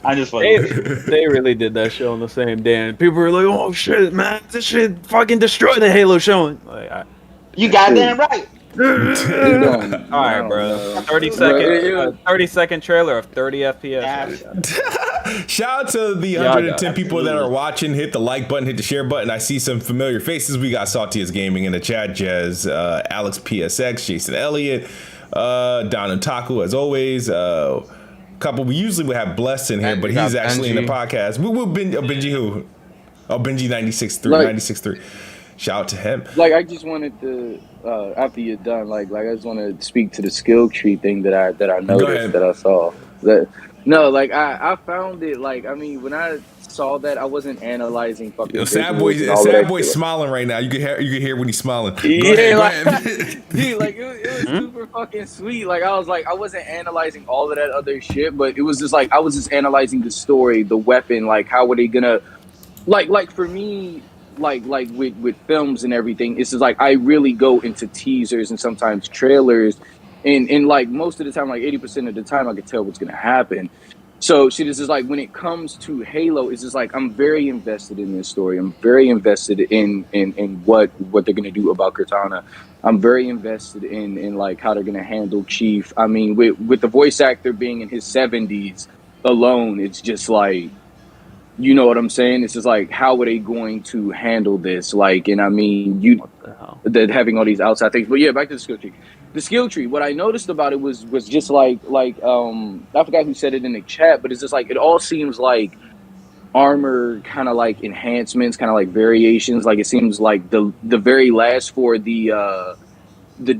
I just They really did that show on the same day, and people were like, "Oh shit, man, this shit fucking destroyed the Halo showing." Like, you goddamn right. all right, bro. 30-second trailer of 30 FPS. Shout out to the 110 people that are watching. Hit the like button, hit the share button. I see some familiar faces. We got Saltiest Gaming in the chat, Jez, Alex PSX, Jason Elliott, Don and Taku as always. Couple. We usually would have Blessed in here, but he's actually in the podcast. Benji who? Oh, Benji 96.3. Shout out to him. Like, I just wanted to, after you're done, like I just want to speak to the skill tree thing that I noticed, that I saw. I found it, like, I mean, when I saw that, I wasn't analyzing fucking. Yo, Sad Boy's smiling right now. You can hear when he's smiling. Dude, like it was super fucking sweet. Like I wasn't analyzing all of that other shit, but it was just like I was just analyzing the story, the weapon, like how were they gonna, like for me. Like with films and everything, it's just like I really go into teasers and sometimes trailers, and like most of the time, like 80% of the time, I can tell what's gonna happen. So shit is just like when it comes to Halo, it's just like I'm very invested in this story. I'm very invested in what they're gonna do about Cortana. I'm very invested in like how they're gonna handle Chief. I mean, with the voice actor being in his 70s alone, it's just like. You know what I'm saying? It's just like, how are they going to handle this? Like, and I mean, that having all these outside things. But yeah, back to the skill tree. The skill tree. What I noticed about it was just like I forgot who said it in the chat, but it's just like it all seems like armor, kind of like enhancements, kind of like variations. Like it seems like the very last for the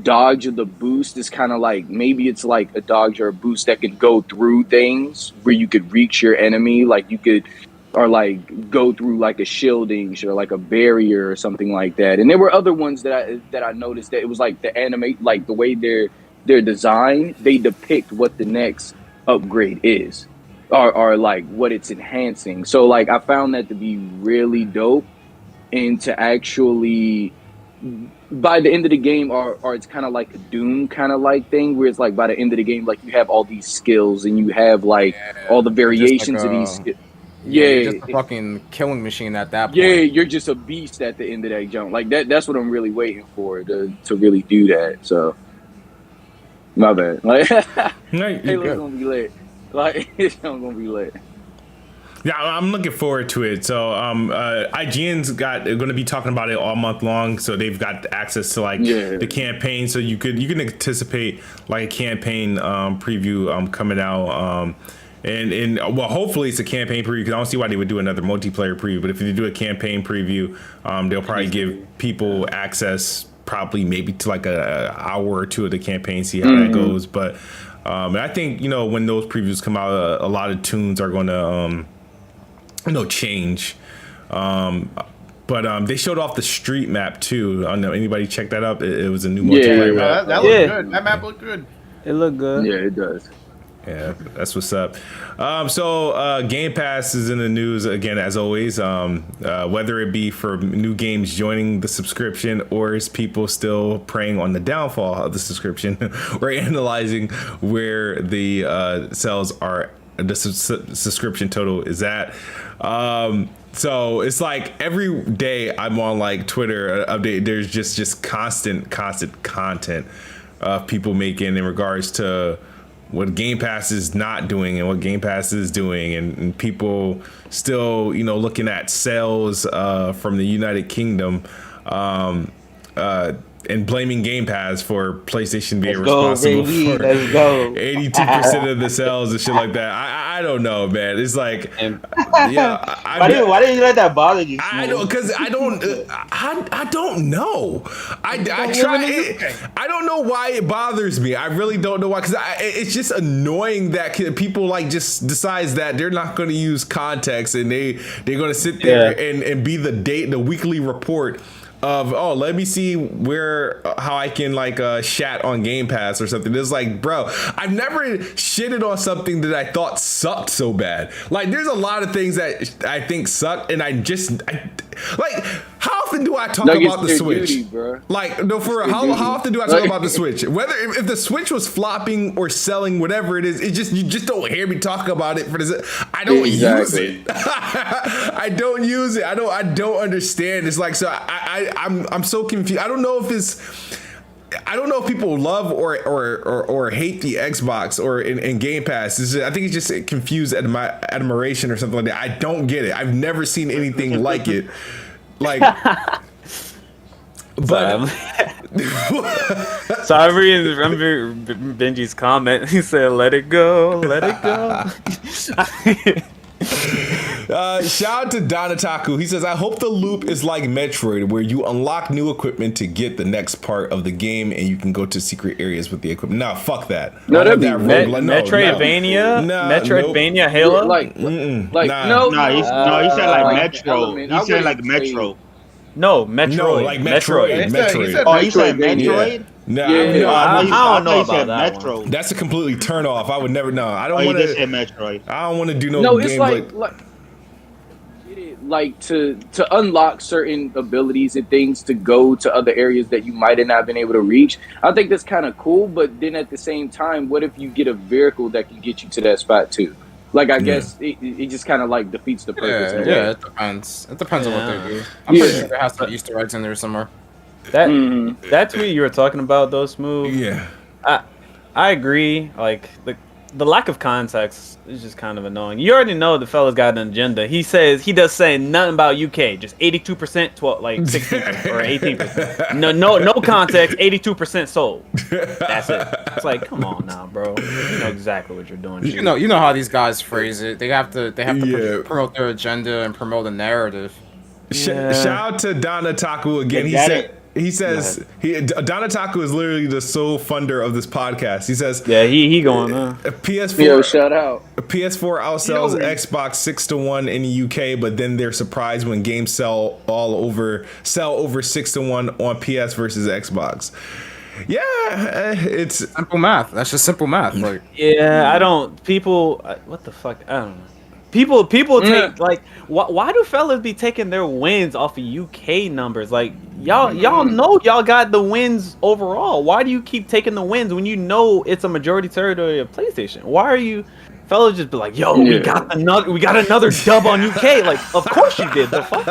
dodge or the boost is kind of like maybe it's like a dodge or a boost that can go through things where you could reach your enemy, like you could. Or like go through like a shielding or like a barrier or something like that. And there were other ones that I noticed that it was like the animate, like the way they're designed, they depict what the next upgrade is, or like what it's enhancing. So like I found that to be really dope, and to actually by the end of the game, or it's kind of like a Doom kind of like thing, where it's like by the end of the game, like you have all these skills and you have like all the variations of these skills. Yeah, you're just a fucking killing machine at that point. Yeah, you're just a beast at the end of that jump. Like that's what I'm really waiting for to really do that. So, my bad. Like, Halo's gonna be lit. Like, it's not gonna be lit. Yeah, I'm looking forward to it. So, IGN's going to be talking about it all month long. So they've got access to like the campaign. So you can anticipate like a campaign preview coming out. And well, hopefully it's a campaign preview, because I don't see why they would do another multiplayer preview. But if they do a campaign preview, they'll probably give people access, probably maybe to like a hour or two of the campaign, see how that goes. But and I think when those previews come out, a lot of tunes are going to change. But they showed off the street map too. I don't know, anybody check that up? It was a new multiplayer map. That looked good. That map looked good. It looked good. Yeah, it does. Yeah, that's what's up. So Game Pass is in the news again, as always, whether it be for new games joining the subscription, or is people still preying on the downfall of the subscription. We're analyzing where the sales are, the subscription total is at. So it's like every day I'm on like Twitter update, there's just constant content of people making in regards to what Game Pass is not doing and what Game Pass is doing, and people still, looking at sales from the United Kingdom, and blaming Game Pass for PlayStation being responsible for 82% of the sales and shit like that. I don't know, man. It's like, why didn't you let that bother you? I don't know. I try it. I don't know why it bothers me. I really don't know why, because it's just annoying that people like just decides that they're not going to use context, and they're going to sit there and be the weekly report of let me see how I can like chat on Game Pass or something. It's like, bro, I've never shitted on something that I thought sucked so bad. Like there's a lot of things that I think suck, and I like, how often do I talk about the Switch? Duty, bro. Like, no, for real, how often do I talk about the Switch? Whether if the Switch was flopping or selling, whatever it is, you just don't hear me talk about it for this. I don't use it. I don't use it. I don't understand. It's like, so I'm so confused. I don't know if people love or hate the Xbox or in Game Pass. I think it's just confused admiration or something like that. I don't get it. I've never seen anything like it. Like, but so I remember Benji's comment. He said, "Let it go, let it go." Shout out to Donataku. He says, I hope the loop is like Metroid, where you unlock new equipment to get the next part of the game and you can go to secret areas with the equipment. Nah, fuck that. No, that'd be Metroidvania? Metroidvania Halo? No, he said like Metro. He said like Metro. No, Metroid. No, like Metroid. Oh, he said Metroid? No, I don't know about that Metro. one. That's a completely turn off. I would never know. I don't want to say Metroid. I don't want to do no it's games like to unlock certain abilities and things to go to other areas that you might have not been able to reach. I think that's kind of cool, but then at the same time, what if you get a vehicle that can get you to that spot too? Like, I guess it just kind of like defeats the purpose. Yeah, it depends. It depends on what they do. I'm pretty sure there has to be Easter eggs in there somewhere. That tweet you were talking about, though, Smooth. Yeah. I agree. Like, the lack of context is just kind of annoying. You already know the fella's got an agenda. He does say nothing about UK, just 82%, 16% or 18%. No context, 82% sold. That's it. It's like, come on now, bro. You know exactly what you're doing. You know how these guys phrase it. They have to promote their agenda and promote a narrative. Shout out to Donataku again. He says Donataku is literally the sole funder of this podcast. He says, he going PS4. Yo, shout out. PS4 outsells Xbox 6-1 in the UK, but then they're surprised when games sell over 6-1 on PS versus Xbox. Yeah, it's simple math. That's just simple math. Like, what the fuck? I don't know. People take like why do fellas be taking their wins off of UK numbers? Like y'all know y'all got the wins overall. Why do you keep taking the wins when you know it's a majority territory of PlayStation? Why are you fellas just be like, we got another dub on UK? Like, of course you did. The fuck?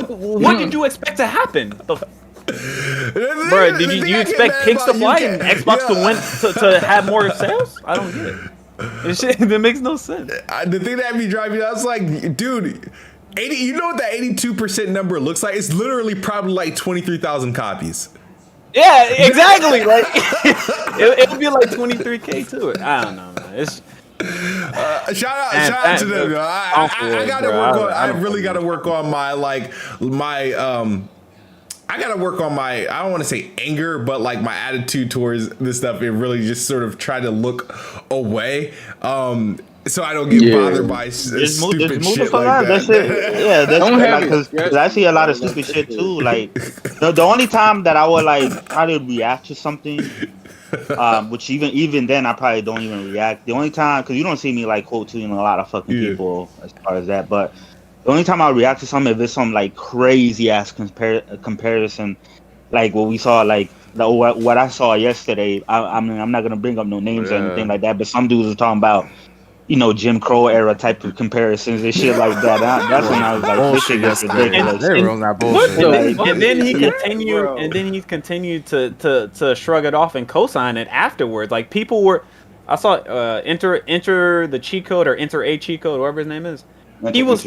What did you expect to happen? Bro, did you expect pigs to fly and Xbox to win to have more sales? I don't get it. That makes no sense. The thing that had me driving, I was like, dude, 80. You know what that 82% number looks like? It's literally probably like 23,000 copies. Yeah, exactly. Like it would be like 23K to it. I don't know, man. It's shout out to them. I gotta work on. I really gotta work on I gotta work on my, I don't want to say anger, but like my attitude towards this stuff. It really just sort of try to look away, so I don't get bothered by stupid shit like that. That's it. Yeah, that's because I see a lot of stupid shit too. Like the only time that I would like probably react to something, which even then I probably don't even react. The only time, because you don't see me like quote tweeting a lot of fucking people as far as that, but. The only time I react to something if it's some like crazy ass comparison, like what we saw, like what I saw yesterday. I mean, I'm not gonna bring up no names or anything like that, but some dudes are talking about, Jim Crow era type of comparisons and shit like that. That's when I was like, this shit is ridiculous. They ruined that bullshit. And then he continued to shrug it off and co-sign it afterwards. Like people were, I saw enter the cheat code or enter a cheat code, whatever his name is. He was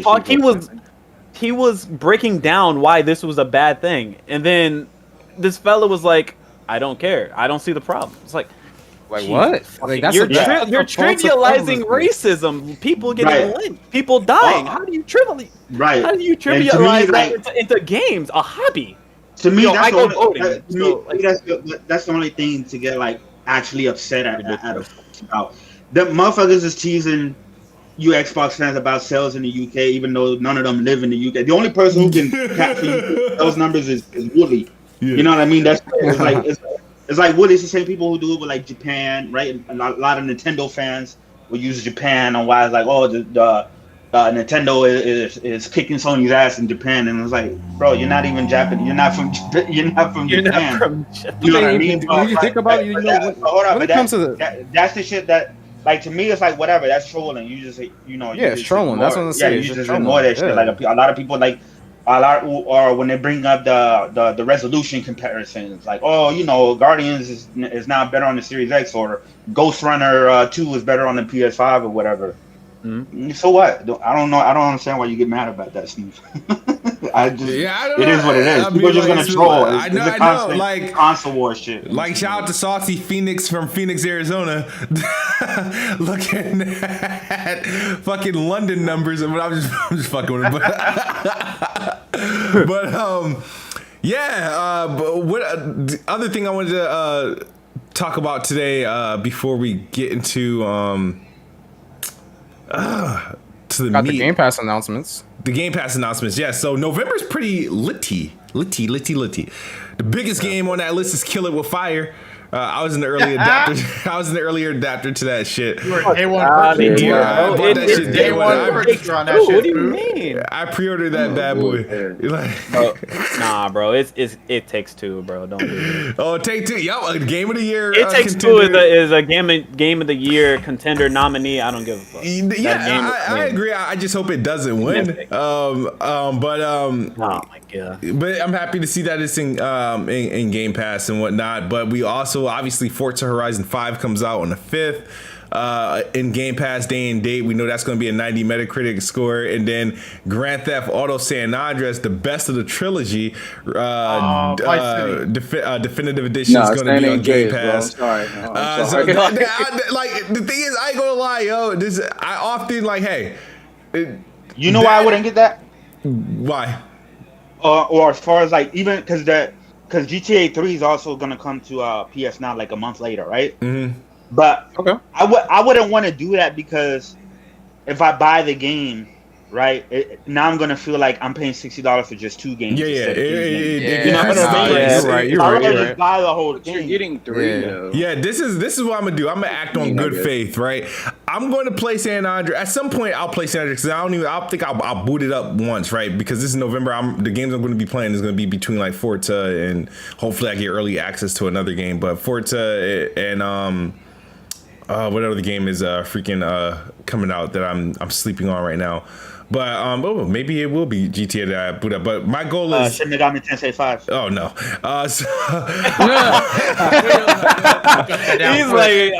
breaking down why this was a bad thing, and then this fella was like, "I don't care. I don't see the problem." It's like what? Like, you're trivializing racism. People getting lynched, people dying. How do you trivialize? Right. How do you trivialize that into games? A hobby. To me, that's the only thing to get like actually upset about. The motherfuckers is teasing you Xbox fans about sales in the UK, even though none of them live in the UK. The only person who can capture those numbers is Woody. Yeah. You know what I mean? That's it's like Woody's the same people who do it with like Japan, right? A lot of Nintendo fans will use Japan on why it's like, oh, the Nintendo is kicking Sony's ass in Japan, and it's like, bro, you're not even Japanese. You're not from Japan. You know what I mean? When you think about it, you know, when it comes to that's the shit that, like, to me, it's like whatever. That's trolling. You just, you know, yeah, it's trolling. That's what I'm saying. Yeah, you just ignore that shit. Like a lot of people, like or when they bring up the resolution comparisons, like, oh, you know, Guardians is now better on the Series X, or Ghost Runner 2 is better on the PS5 or whatever. Mm-hmm. So what? I don't know. I don't understand why you get mad about that, Steve. I don't know. It is what it is. People are just gonna troll. I know, like console war shit. Like, shout out to Saucy Phoenix from Phoenix, Arizona, looking at fucking London numbers, but I'm just fucking with it. But but what the other thing I wanted to talk about today before we get into to the got meat. the Game Pass announcements. The Game Pass announcements, yeah. So November's pretty litty. The biggest game on that list is Kill It With Fire. I was in the early adapter. I was in the earlier adapter to that shit. You were day one purchase. I bought that shit day one. Purchase on that shit. What do you mean? I pre-ordered that bad boy. Nah, bro. It takes two, bro. Don't do it. Oh, Take Two. Yo, a Game of the Year. It Takes Two is a game of the year contender nominee. I don't give a fuck. Yeah, I agree. I just hope it doesn't win. Oh my god. But I'm happy to see that it's in Game Pass and whatnot. But we also, obviously, Forza Horizon 5 comes out on the 5th. In Game Pass day and date, we know that's going to be a 90 Metacritic score, and then Grand Theft Auto San Andreas, the best of the trilogy, definitive edition is going to be on Game Pass. I'm sorry. Like, the thing is, I ain't gonna lie, yo. I often like, hey, you know why I wouldn't get that? Why? Or as far as like, even because GTA 3 is also going to come to PS Now like a month later, right? Mm-hmm. But okay, I wouldn't want to do that, because if I buy the game, right, now I'm gonna feel like I'm paying $60 for just 2 games. Yeah. You know what I mean? You're right. Just buy the whole game. You're getting 3 though. Yeah, this is what I'm gonna do. I'm gonna act on good faith, right? I'm going to play San Andreas. At some point, I'll play San Andreas, because I think I'll boot it up once, right? Because this is November. The games I'm going to be playing is going to be between like Forza and hopefully I get early access to another game. But Forza and what other game is coming out that I'm sleeping on right now? But maybe it will be GTA that I boot up. But my goal is Shin Megami Tensei 5. Oh no! He's like,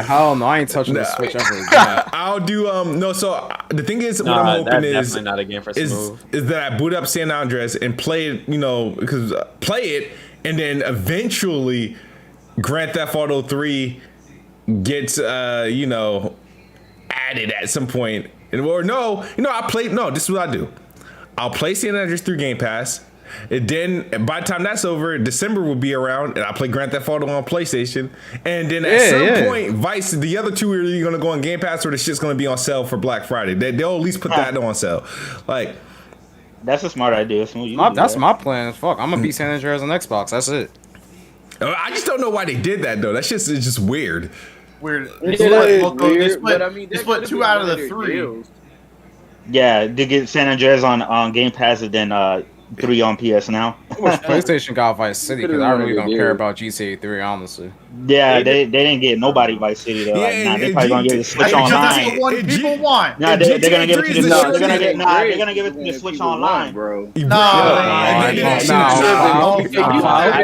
hell no, I ain't touching the Switch ever. I'll do no. So the thing is, what I'm hoping is definitely not a game for Smooth. Is that I boot up San Andreas and play it, because play it, and then eventually Grand Theft Auto 3 gets added at some point. This is what I do. I'll play San Andreas through Game Pass, and then by the time that's over, December will be around, and I'll play Grand Theft Auto on PlayStation, and then at some point, Vice, the other two are either gonna go on Game Pass or the shit's gonna be on sale for Black Friday. They'll at least put that on sale. Like, that's a smart idea. That's my plan. Fuck, I'm gonna beat San Andreas on Xbox. That's it. I just don't know why they did that though. That's just weird. They split 2 out of the 3. Yeah, they get San Andreas on Game Pass, and then 3 on PS Now. PlayStation got Vice City, because I really don't care about GTA 3, honestly. Yeah, they didn't get nobody Vice City though. They probably gonna get the Switch Online. That's what people want. No, they're gonna give it to the they're gonna give it to the Switch Online, bro. No,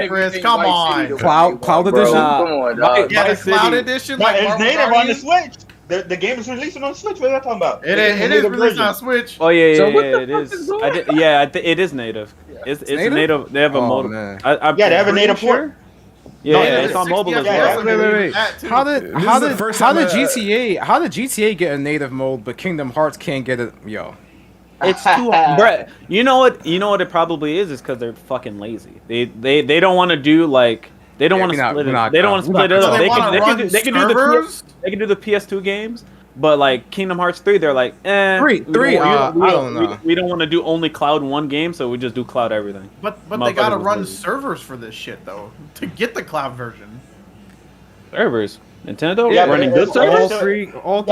Chris, come on. Cloud edition. Come on, dog. Yeah, the Cloud edition. It's native on the Switch. The game is releasing on Switch. What are you talking about? It is released on Switch. Oh yeah, So what the it fuck is. is going It is native. It's a native. They have a mobile. They have a native port. Yeah, it's on mobile as well. Wait. How did GTA get a native mode, but Kingdom Hearts can't get it? Yo, it's too hard. You know what it probably is because they're fucking lazy. They don't want to do like. They don't want to split it. They don't want to split it up. They can do the PS2 games, But like Kingdom Hearts 3, they're like, Three, I don't know. We don't want to do only Cloud one game, so we just do Cloud everything. But they gotta Motherfuckers run was- servers for this shit though to get the cloud version. Servers. Nintendo Yeah, running but good it's all servers.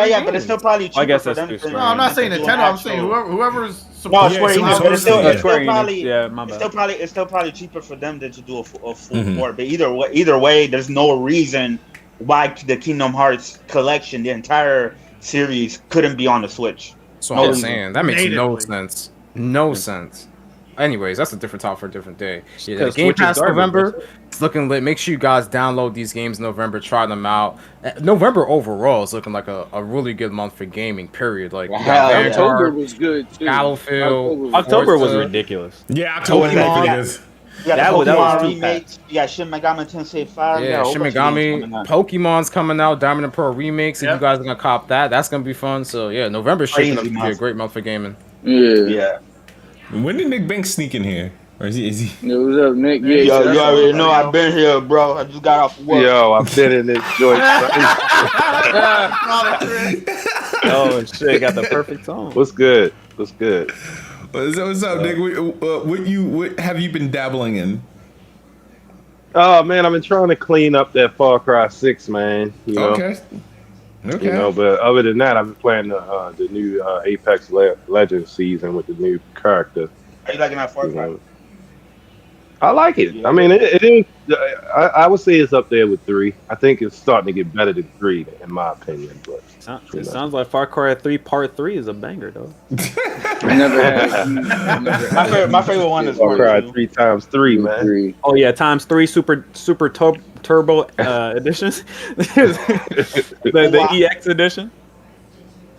Yeah, but it's still probably cheaper I guess for that's them true. to- No, I'm not saying to do Nintendo. I'm saying actual- whoever's No, supposed Square to Enix, but it's still, Yeah, it's Square still Enix. probably Yeah, my bad. it's still probably cheaper for them than to do a full port. But either way, there's no reason why the Kingdom Hearts collection, the entire series, couldn't be on the Switch. That's what I'm saying. That makes no Natively. sense. No sense. Anyways, that's a different topic for a different day. Yeah, Because Game Switch is Pass garbage, November. It's looking lit. Make sure you guys download these games in November. Try them out. November overall is looking like a really good month for gaming. Period. Like you got Hell, Vanguard, October was good too. Battlefield. October was Forza. ridiculous. Yeah, October was Pokemon. ridiculous. Yeah, That the was Pokemon too remakes. Yeah, Shin Megami Tensei 5. Yeah, a whole Shin bunch of games Megami, coming out. Pokemon's coming out, Diamond and Pearl remakes. If Yep. you guys are gonna cop that, that's gonna be fun. So yeah, November's shaping up Crazy to be a month. great month for gaming. Yeah. Yeah. When did NickBanks sneak in here? Or is he? Yo, what's up, Nick? Yeah, Yo, that's you all already right. know I've been here, bro. I just got off work. Yo, I've been in this joint. Oh shit, got the perfect song. What's good? What's good? What's up, Nick? What have you been dabbling in? Oh man, I've been trying to clean up that Far Cry 6, man. You know, Okay. Okay. you know, but other than that, I've been playing the new Apex Legends season with the new character. Are you liking that Far You Cry? know. I like it. I mean, it is. I would say it's up there with 3. I think it's starting to get better than 3, in my opinion. But It sounds like Far Cry 3 Part 3 is a banger though. I never had. My favorite one is Far Far Cry Cry 3 times 3, man. 3. Oh yeah, times 3 super turbo editions. the EX edition.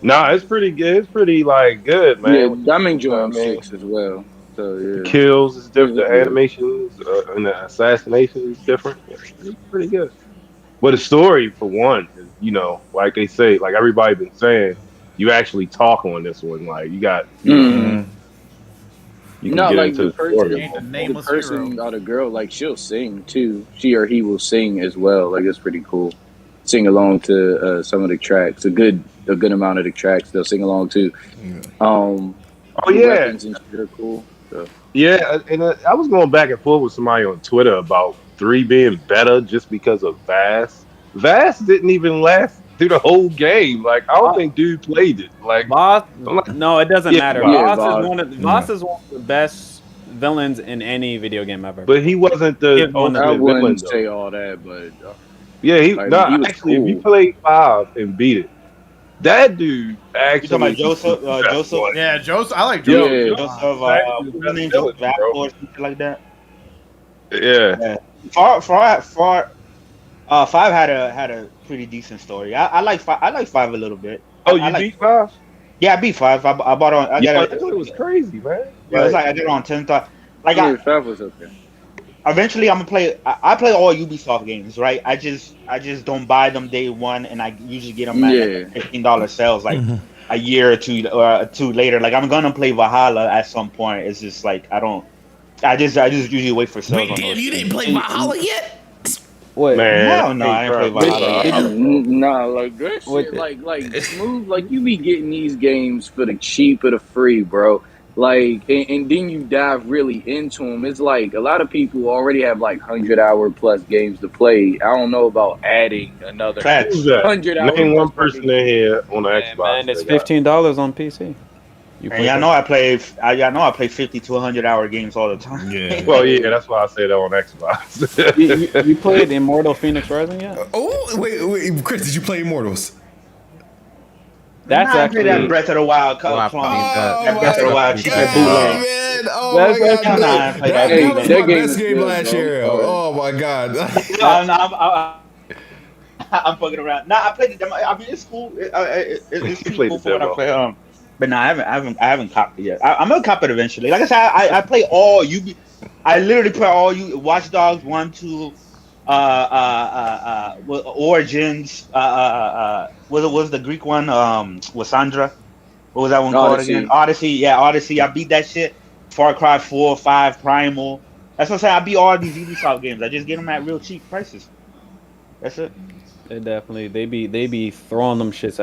Nah, it's pretty good. It's pretty like good, man. Yeah, I'm enjoying Man. 6 as well. So The yeah. kills is different. The Yeah. animations and the assassination is different. It's pretty good. But the story, for one, is, you know, like they say, like everybody been saying, you actually talk on this one. Like you got, Mhm. you can No, get like into the the story. Ain't the the nameless person hero. or the girl, like she'll sing too. She or he will sing as well. Like it's pretty cool. Sing along to some of the tracks. A good amount of the tracks they'll sing along to. Oh The yeah, weapons and shit are cool. So. yeah. And I was going back and forth with somebody on Twitter about 3 being better just because of Vast. Vast didn't even last through the whole game. Like I don't think dude played it. Like Voss, no, it doesn't Yeah, matter. yeah, Voss is one of the best villains in any video game ever. but he wasn't the Yeah, one of I ultimate villain wouldn't though. say all that, but Yeah, he Like, no. he was Actually, if you cool. played 5 and beat it, that dude You actually. talking about Joseph? Joseph? Yeah, Joseph. I like Yo, Joseph. Joseph, Exactly. what's his name? That was Joseph Apple bro. or something like that. Yeah, Far 5 had a pretty decent story. I like 5. I like 5 a little bit. Oh, I you like, beat 5? Yeah, I beat 5. I bought on. I Yeah, got I thought it was crazy, man. Yeah, it was like I got it on 10. Like yeah, 5 was okay. eventually I'm gonna play. I play all Ubisoft games, right? I just don't buy them day one, and I usually get them at Yeah. like $15 sales, like a year or two later. Like I'm gonna play Valhalla at some point. It's just like I just usually wait for sales. on those things. play Valhalla yet? Wait, Man, Hell no, I didn't play Valhalla. Nah, like that What shit, the- like smooth. Like you be getting these games for the cheap or the free, bro. Like, and then you dive really into them. It's like a lot of people already have like 100-hour plus games to play. I don't know about adding another Facts. Who's that? 100-hour. Name one person in here on the Xbox. man, it's that got- $15 on PC. You And y'all know I play 50 to 100-hour games all the time. Yeah. Well, yeah, that's why I say that on Xbox. you played Immortal Phoenix Rising yet? Oh, wait, Chris, did you play Immortals? That's Nah, I actually played that Breath of the Wild clone. I played that. Breath of the Wild cheap God, bootleg. man. Oh That's my actually- God. Nah, I played That, that that was game. my That game best is game good, last bro. year. Oh my God. I'm fucking around. Nah, I played it. I mean, it's cool. It's You pretty played cool the for what I demo. play. But no, I haven't copped it yet. I'm gonna cop it eventually. Like I said, I play all I literally play all Watch Dogs 1, 2, Origins. What was the Greek one? With Sandra. What was that one called Odyssey. again? Odyssey. Yeah, Odyssey. I beat that shit. Far Cry 4, 5, Primal. That's what I'm saying. I beat all these Ubisoft games. I just get them at real cheap prices. That's it. They definitely they be throwing them shits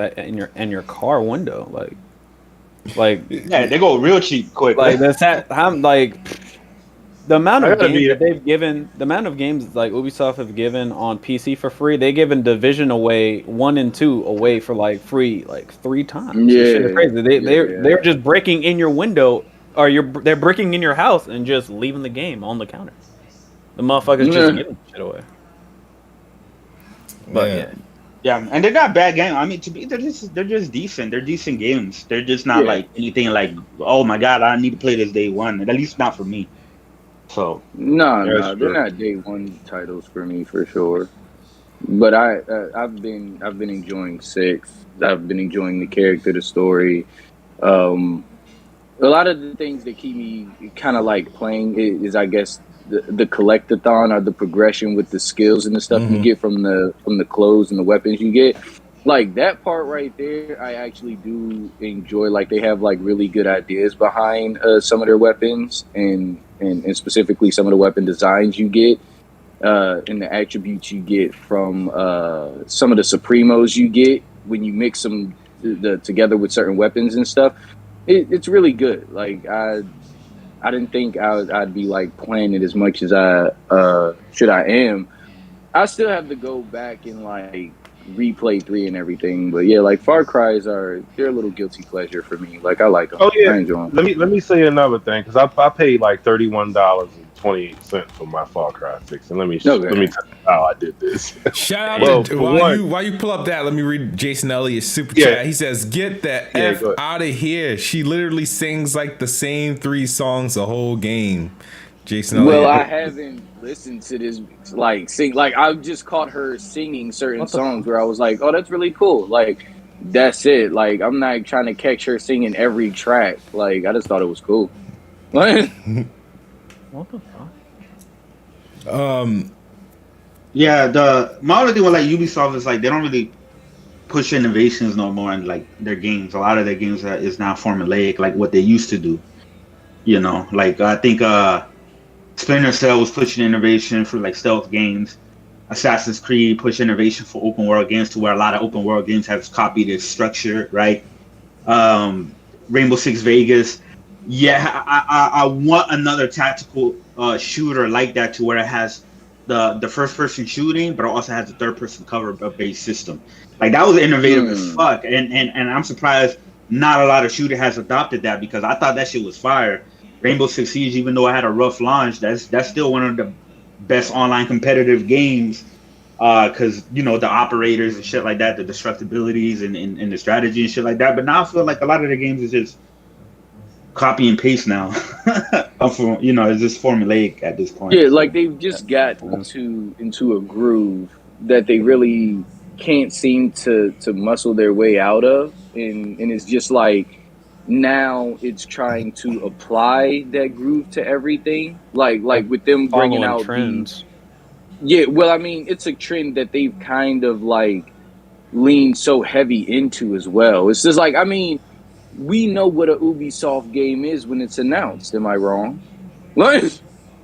in your car window like Yeah, they go real cheap quick. like I'm like the amount I of gotta games be. that they've given, the amount of games like Ubisoft have given on PC for free, they given Division away 1 and 2 away for like free like 3 times. This shit is Yeah, crazy. yeah. They're just breaking in your window or they're breaking in your house and just leaving the game on the counter. The motherfuckers just giving shit away. But yeah. Yeah, and they're not bad games. I mean, they're just decent. They're decent games. They're just not Yeah. like anything like, oh my god, I need to play this day one. At least not for me. So No, That's they're true. not day one titles for me for sure. But I've been enjoying 6. I've been enjoying the character, the story. A lot of the things that keep me kind of like playing is I guess the collectathon or the progression with the skills and the stuff you get from the clothes and the weapons you get. Like that part right there, I actually do enjoy. Like they have like really good ideas behind some of their weapons and specifically some of the weapon designs you get and the attributes you get from some of the Supremos you get when you mix them together with certain weapons and stuff. It's really good. Like I didn't think I'd be like playing it as much as I am. I still have to go back and like replay 3 and everything, but yeah, like Far Cry's they're a little guilty pleasure for me. Like I like them. Oh yeah. I enjoy them. Let me say another thing because I paid like $31.28 for my Far Cry 6, and let me tell you how I did this. Shout out Well, to for while you pull up that, let me read Jason Elliott's super Yeah. chat. He says, "Get the Yeah, F go ahead. out of here." She literally sings like the same 3 songs the whole game. Jason Elliott. Well, I haven't listened to this like sing. Like I just caught her singing certain songs where I was like, "Oh, that's really cool." Like that's it. Like I'm not trying to catch her singing every track. Like I just thought it was cool. What the fuck? yeah, my only thing with like Ubisoft is like they don't really push innovations no more in like their games. A lot of their games is now formulaic, like what they used to do. You know, like I think Splinter Cell was pushing innovation for like stealth games. Assassin's Creed pushed innovation for open world games to where a lot of open world games have copied its structure, right? Rainbow Six Vegas. Yeah, I want another tactical shooter like that to where it has the first person shooting, but it also has the third person cover based system. Like that was innovative as fuck, and I'm surprised not a lot of shooter has adopted that because I thought that shit was fire. Rainbow Six Siege, even though it had a rough launch, that's still one of the best online competitive games because you know the operators and shit like that, the destructibilities and the strategy and shit like that. But now I feel like a lot of the games is just copy and paste now. You know, it's just formulaic at this point. Yeah, like they've just got into a groove that they really can't seem to muscle their way out of, and it's just like now it's trying to apply that groove to everything. Like with them bringing Following out trends. yeah, well, I mean, it's a trend that they've kind of like leaned so heavy into as well. It's just like, I mean, we know what a Ubisoft game is when it's announced. Am I wrong? Like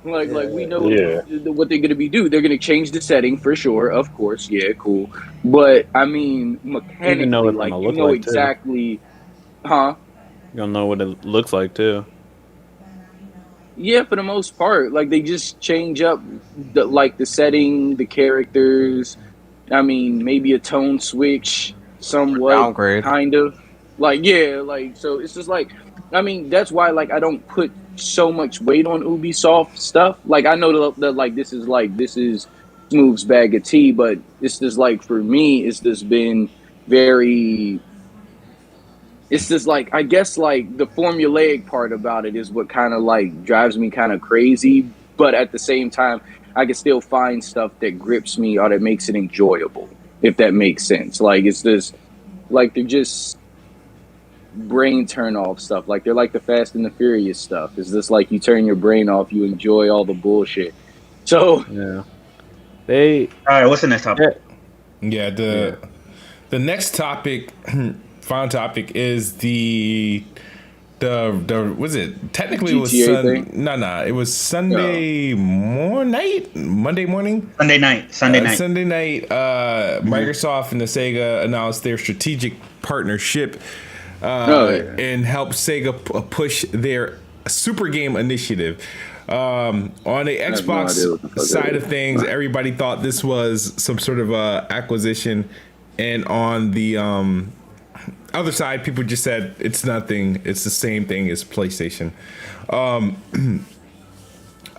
we know what they're going to be doing. They're going to change the setting for sure, of course. Yeah, cool. But I mean, mechanically, know what it's like gonna you look know like, exactly, huh? You don't know what it looks like too. Yeah, for the most part, like they just change up the setting, the characters. I mean, maybe a tone switch, somewhat, Downgrade. kind of. Like yeah, like so it's just like, I mean, that's why like I don't put so much weight on Ubisoft stuff. Like I know that like this is Smooth's bag of tea, but it's just like for me, it's just been very. It's just like I guess like the formulaic part about it is what kind of like drives me kind of crazy, but at the same time, I can still find stuff that grips me or that makes it enjoyable, if that makes sense. Like it's just like they're just brain turn off stuff. Like they're like the Fast and the Furious stuff. It's just like you turn your brain off, you enjoy all the bullshit. So Yeah. They All right, what's the next topic? Yeah, the next topic, final topic, is the the was it technically it was GTA thing? no it was Sunday Monday morning. Sunday night. Sunday night, Microsoft and the Sega announced their strategic partnership and helped Sega push their super game initiative. On the Xbox side of things, everybody thought this was some sort of acquisition, and on the other side, people just said it's nothing. It's the same thing as PlayStation.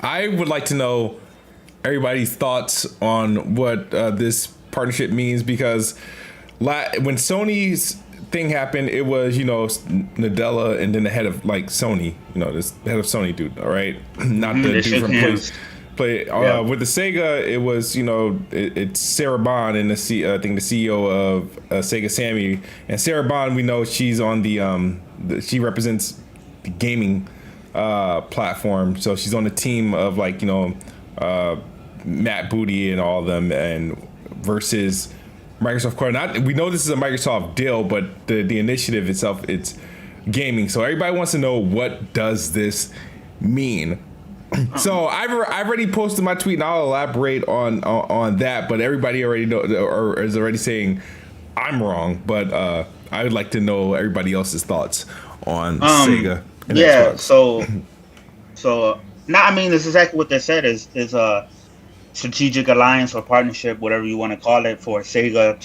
I would like to know everybody's thoughts on what this partnership means, because when Sony's thing happened, it was, Nadella and then the head of Sony, this head of Sony dude, all right, not the dude from play. With the Sega, it was it's Sarah Bond and I think the CEO of Sega Sammy, and Sarah Bond, we know she's on she represents the gaming platform, so she's on the team of Matt Booty and all of them, and versus Microsoft Core. We know this is a Microsoft deal, but the initiative itself, it's gaming. So everybody wants to know, what does this mean? So I've already posted my tweet, and I'll elaborate on that. But everybody already know, or is already saying I'm wrong. But I would like to know everybody else's thoughts on Sega and Xbox. So I mean, this is exactly what they said is a strategic alliance or partnership, whatever you want to call it, for Sega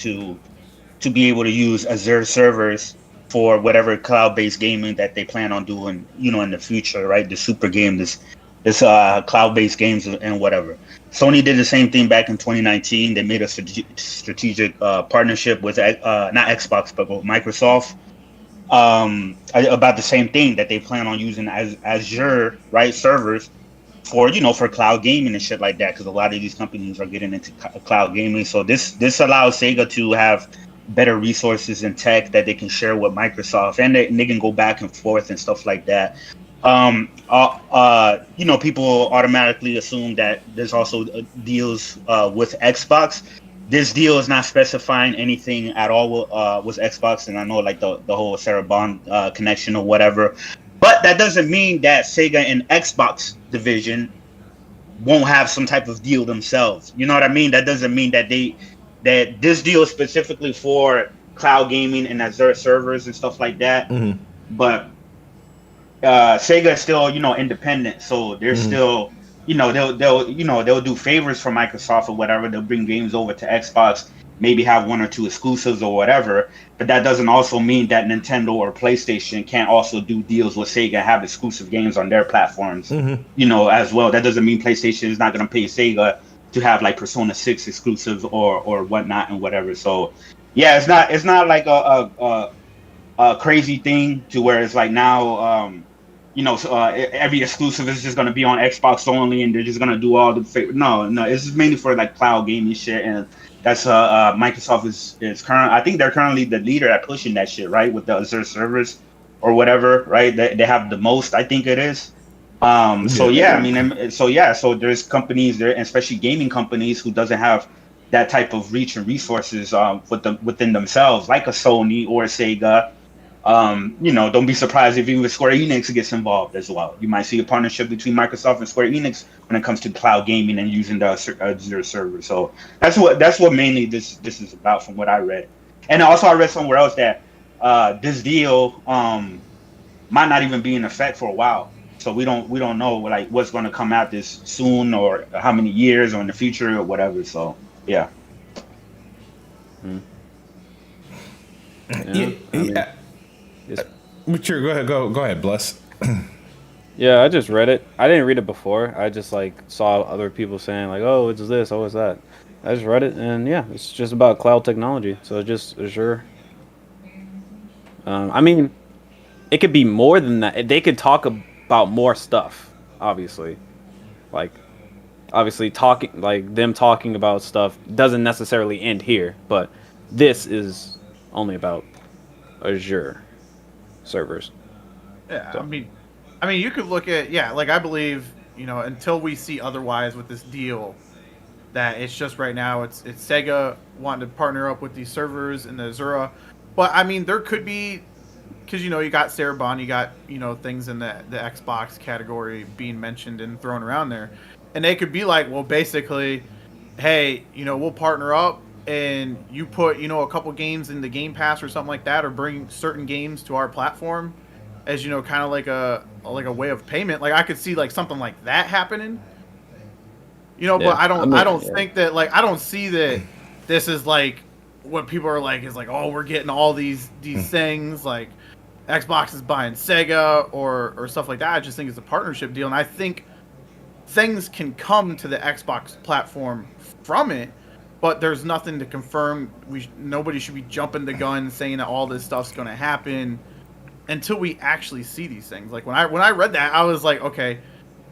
to be able to use Azure servers for whatever cloud-based gaming that they plan on doing, in the future, right? The super game, this cloud-based games and whatever. Sony did the same thing back in 2019. They made a strategic partnership with not Xbox but with Microsoft about the same thing, that they plan on using Azure, right, servers for for cloud gaming and shit like that, because a lot of these companies are getting into cloud gaming. So this allows Sega to have better resources and tech that they can share with Microsoft, and they can go back and forth and stuff like that. People automatically assume that there's also deals with Xbox. This deal is not specifying anything at all with Xbox, and I know the whole Sarah Bond connection or whatever. But that doesn't mean that Sega and Xbox division won't have some type of deal themselves. You know what I mean? That doesn't mean that that this deal is specifically for cloud gaming and Azure servers and stuff like that. Mm-hmm. But Sega is still, independent, so they're still, they'll do favors for Microsoft or whatever. They'll bring games over to Xbox, maybe have one or two exclusives or whatever. But that doesn't also mean that Nintendo or PlayStation can't also do deals with Sega and have exclusive games on their platforms, as well. That doesn't mean PlayStation is not going to pay Sega to have Persona 6 exclusives or whatnot and whatever. So, yeah, it's not like a crazy thing to where it's now, every exclusive is just going to be on Xbox only, and they're just going to do all the no, it's mainly for cloud gaming shit, and that's Microsoft is current. I think they're currently the leader at pushing that shit, right, with the Azure servers or whatever, right? They have the most, I think it is. So there's companies there, especially gaming companies, who doesn't have that type of reach and resources within themselves, like a Sony or a Sega. Don't be surprised if even Square Enix gets involved as well. You might see a partnership between Microsoft and Square Enix when it comes to cloud gaming and using the Azure server. So that's what mainly this is about, from what I read. And also I read somewhere else that this deal might not even be in effect for a while. So we don't know what's going to come out this soon, or how many years, or in the future, or whatever. So yeah. Yeah. Sure, go ahead, Bless. Yeah, I just read it. I didn't read it before. I just saw other people saying oh, it's this, oh, it's that. I just read it, and yeah, it's just about cloud technology. So just Azure. I mean, it could be more than that. They could talk about more stuff, obviously. Obviously talking them talking about stuff doesn't necessarily end here, but this is only about Azure servers. Yeah, so. I mean, you could look at I believe until we see otherwise with this deal, that it's just right now it's Sega wanting to partner up with these servers in the Azure. But I mean, there could be because you know you got Cerebon, you got things in the Xbox category being mentioned and thrown around there, and they could be like, well, basically, hey, we'll partner up and you put a couple games in the GamePass or something like that, or bring certain games to our platform as kind of like a way of payment. Like I could see like something like that happening. But I don't think that, like, I don't see that this is like what people are like is like, oh, we're getting all these things, like Xbox is buying Sega or stuff like that. I just think it's a partnership deal, and I think things can come to the Xbox platform from it, but there's nothing to confirm. Nobody should be jumping the gun saying that all this stuff's going to happen until we actually see these things. Like when I read that, I was like, okay.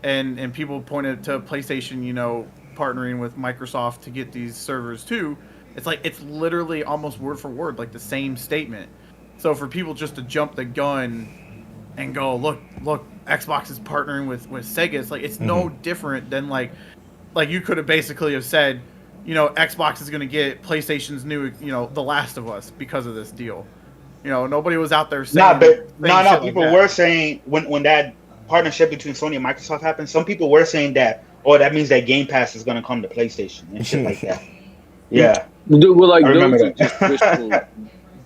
And people pointed to PlayStation, partnering with Microsoft to get these servers too. It's like, it's literally almost word for word, like the same statement. So for people just to jump the gun and go, look, Xbox is partnering with Sega, it's like, it's no different than like you could have basically have said, Xbox is going to get PlayStation's new, The Last of Us because of this deal. Nobody was out there saying. People were saying when that partnership between Sony and Microsoft happened, some people were saying that, oh, that means that Game Pass is going to come to PlayStation and shit like that. Yeah. Well, like those are just wishful.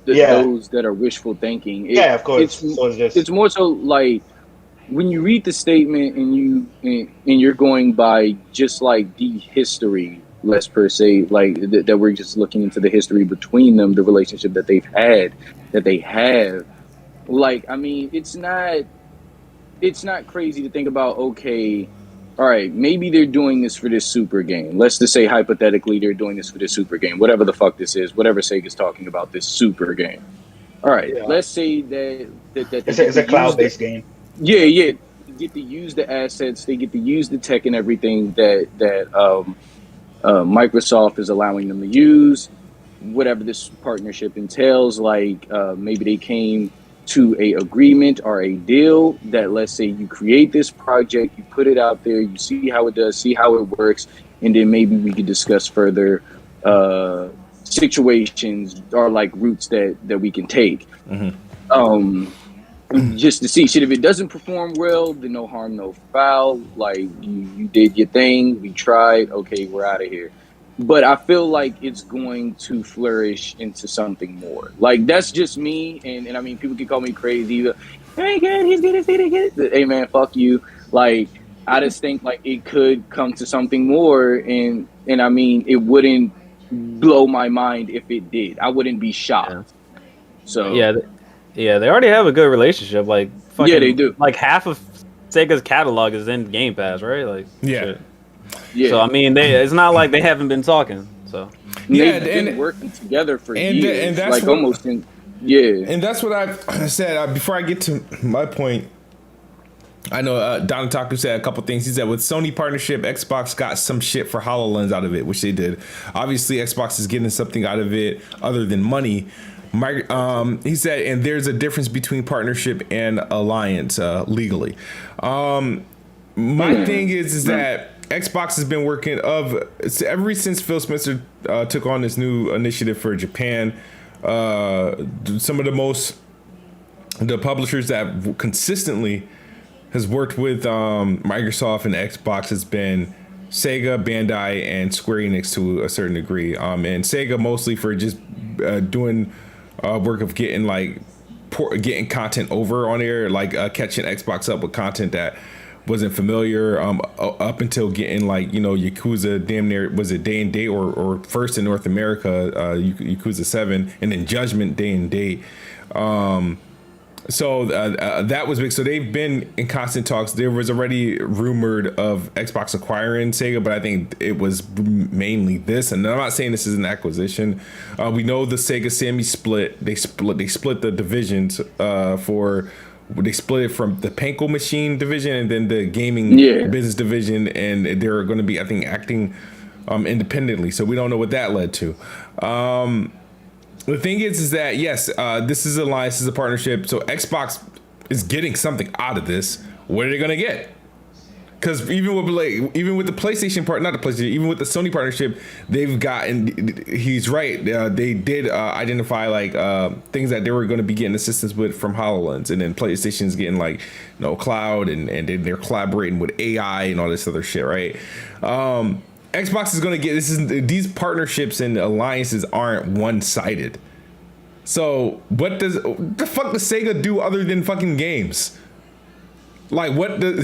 Those that are wishful thinking. Of course. It's more so like when you read the statement and you're going by just like the history, less per se, like that we're just looking into the history between them, the relationship that they've had, that they have. Like, I mean, it's not crazy to think about, okay, all right, maybe they're doing this for this super game. Let's just say hypothetically they're doing this for this super game, whatever the fuck this is, whatever Sega's talking about, this super game. All right, let's say that it's a cloud-based game. Yeah, they get to use the assets, they get to use the tech and everything that Microsoft is allowing them to use, whatever this partnership entails. Like maybe they came to a agreement or a deal that, let's say you create this project, you put it out there, you see how it does, see how it works, and then maybe we could discuss further situations or like routes that we can take. Just to see shit. If it doesn't perform well, then no harm, no foul. Like you did your thing, we tried, okay, we're out of here. But I feel like it's going to flourish into something more. Like, that's just me. And I mean, people can call me crazy. Hey, good, he's good. Hey, man, fuck you. Like, I just think, like, it could come to something more. And I mean, it wouldn't blow my mind if it did. I wouldn't be shocked. Yeah. So yeah, they already have a good relationship. Like, fucking, yeah, they do. Like, half of Sega's catalog is in Game Pass, right? Like, shit. Yeah. So I mean, it's not like they haven't been talking. So they've been working together for years, and that's like almost in. Yeah, and that's what I said before I get to my point. I know Donataku said a couple things. He said with Sony partnership, Xbox got some shit for HoloLens out of it, which they did. Obviously, Xbox is getting something out of it other than money. He said, and there's a difference between partnership and alliance legally. My thing is that Xbox has been working ever since Phil Spencer took on this new initiative for Japan. Some of the publishers that consistently has worked with Microsoft and Xbox has been Sega, Bandai, and Square Enix to a certain degree. And Sega mostly for just doing work of getting getting content over on air, like catching Xbox up with content that wasn't familiar up until getting Yakuza damn near, was it day and date or first in North America, Yakuza 7, and then Judgment day and date. So that was big. So they've been in constant talks. There was already rumored of Xbox acquiring Sega, but I think it was mainly this. And I'm not saying this is an acquisition. We know the Sega Sammy split. They split the divisions they split it from the Panko Machine division and then the gaming business division, and they're going to be, I think, acting independently. So we don't know what that led to. The thing is that yes, this is an alliance, this is a partnership. So Xbox is getting something out of this. What are they going to get? Because even with the PlayStation part, not the PlayStation, even with the Sony partnership, they've gotten. He's right. They did identify like things that they were going to be getting assistance with from HoloLens, and then PlayStation's getting like cloud, and then they're collaborating with AI and all this other shit, right? Xbox is going to get these partnerships and alliances aren't one-sided. So what the fuck does Sega do other than fucking games? Like what you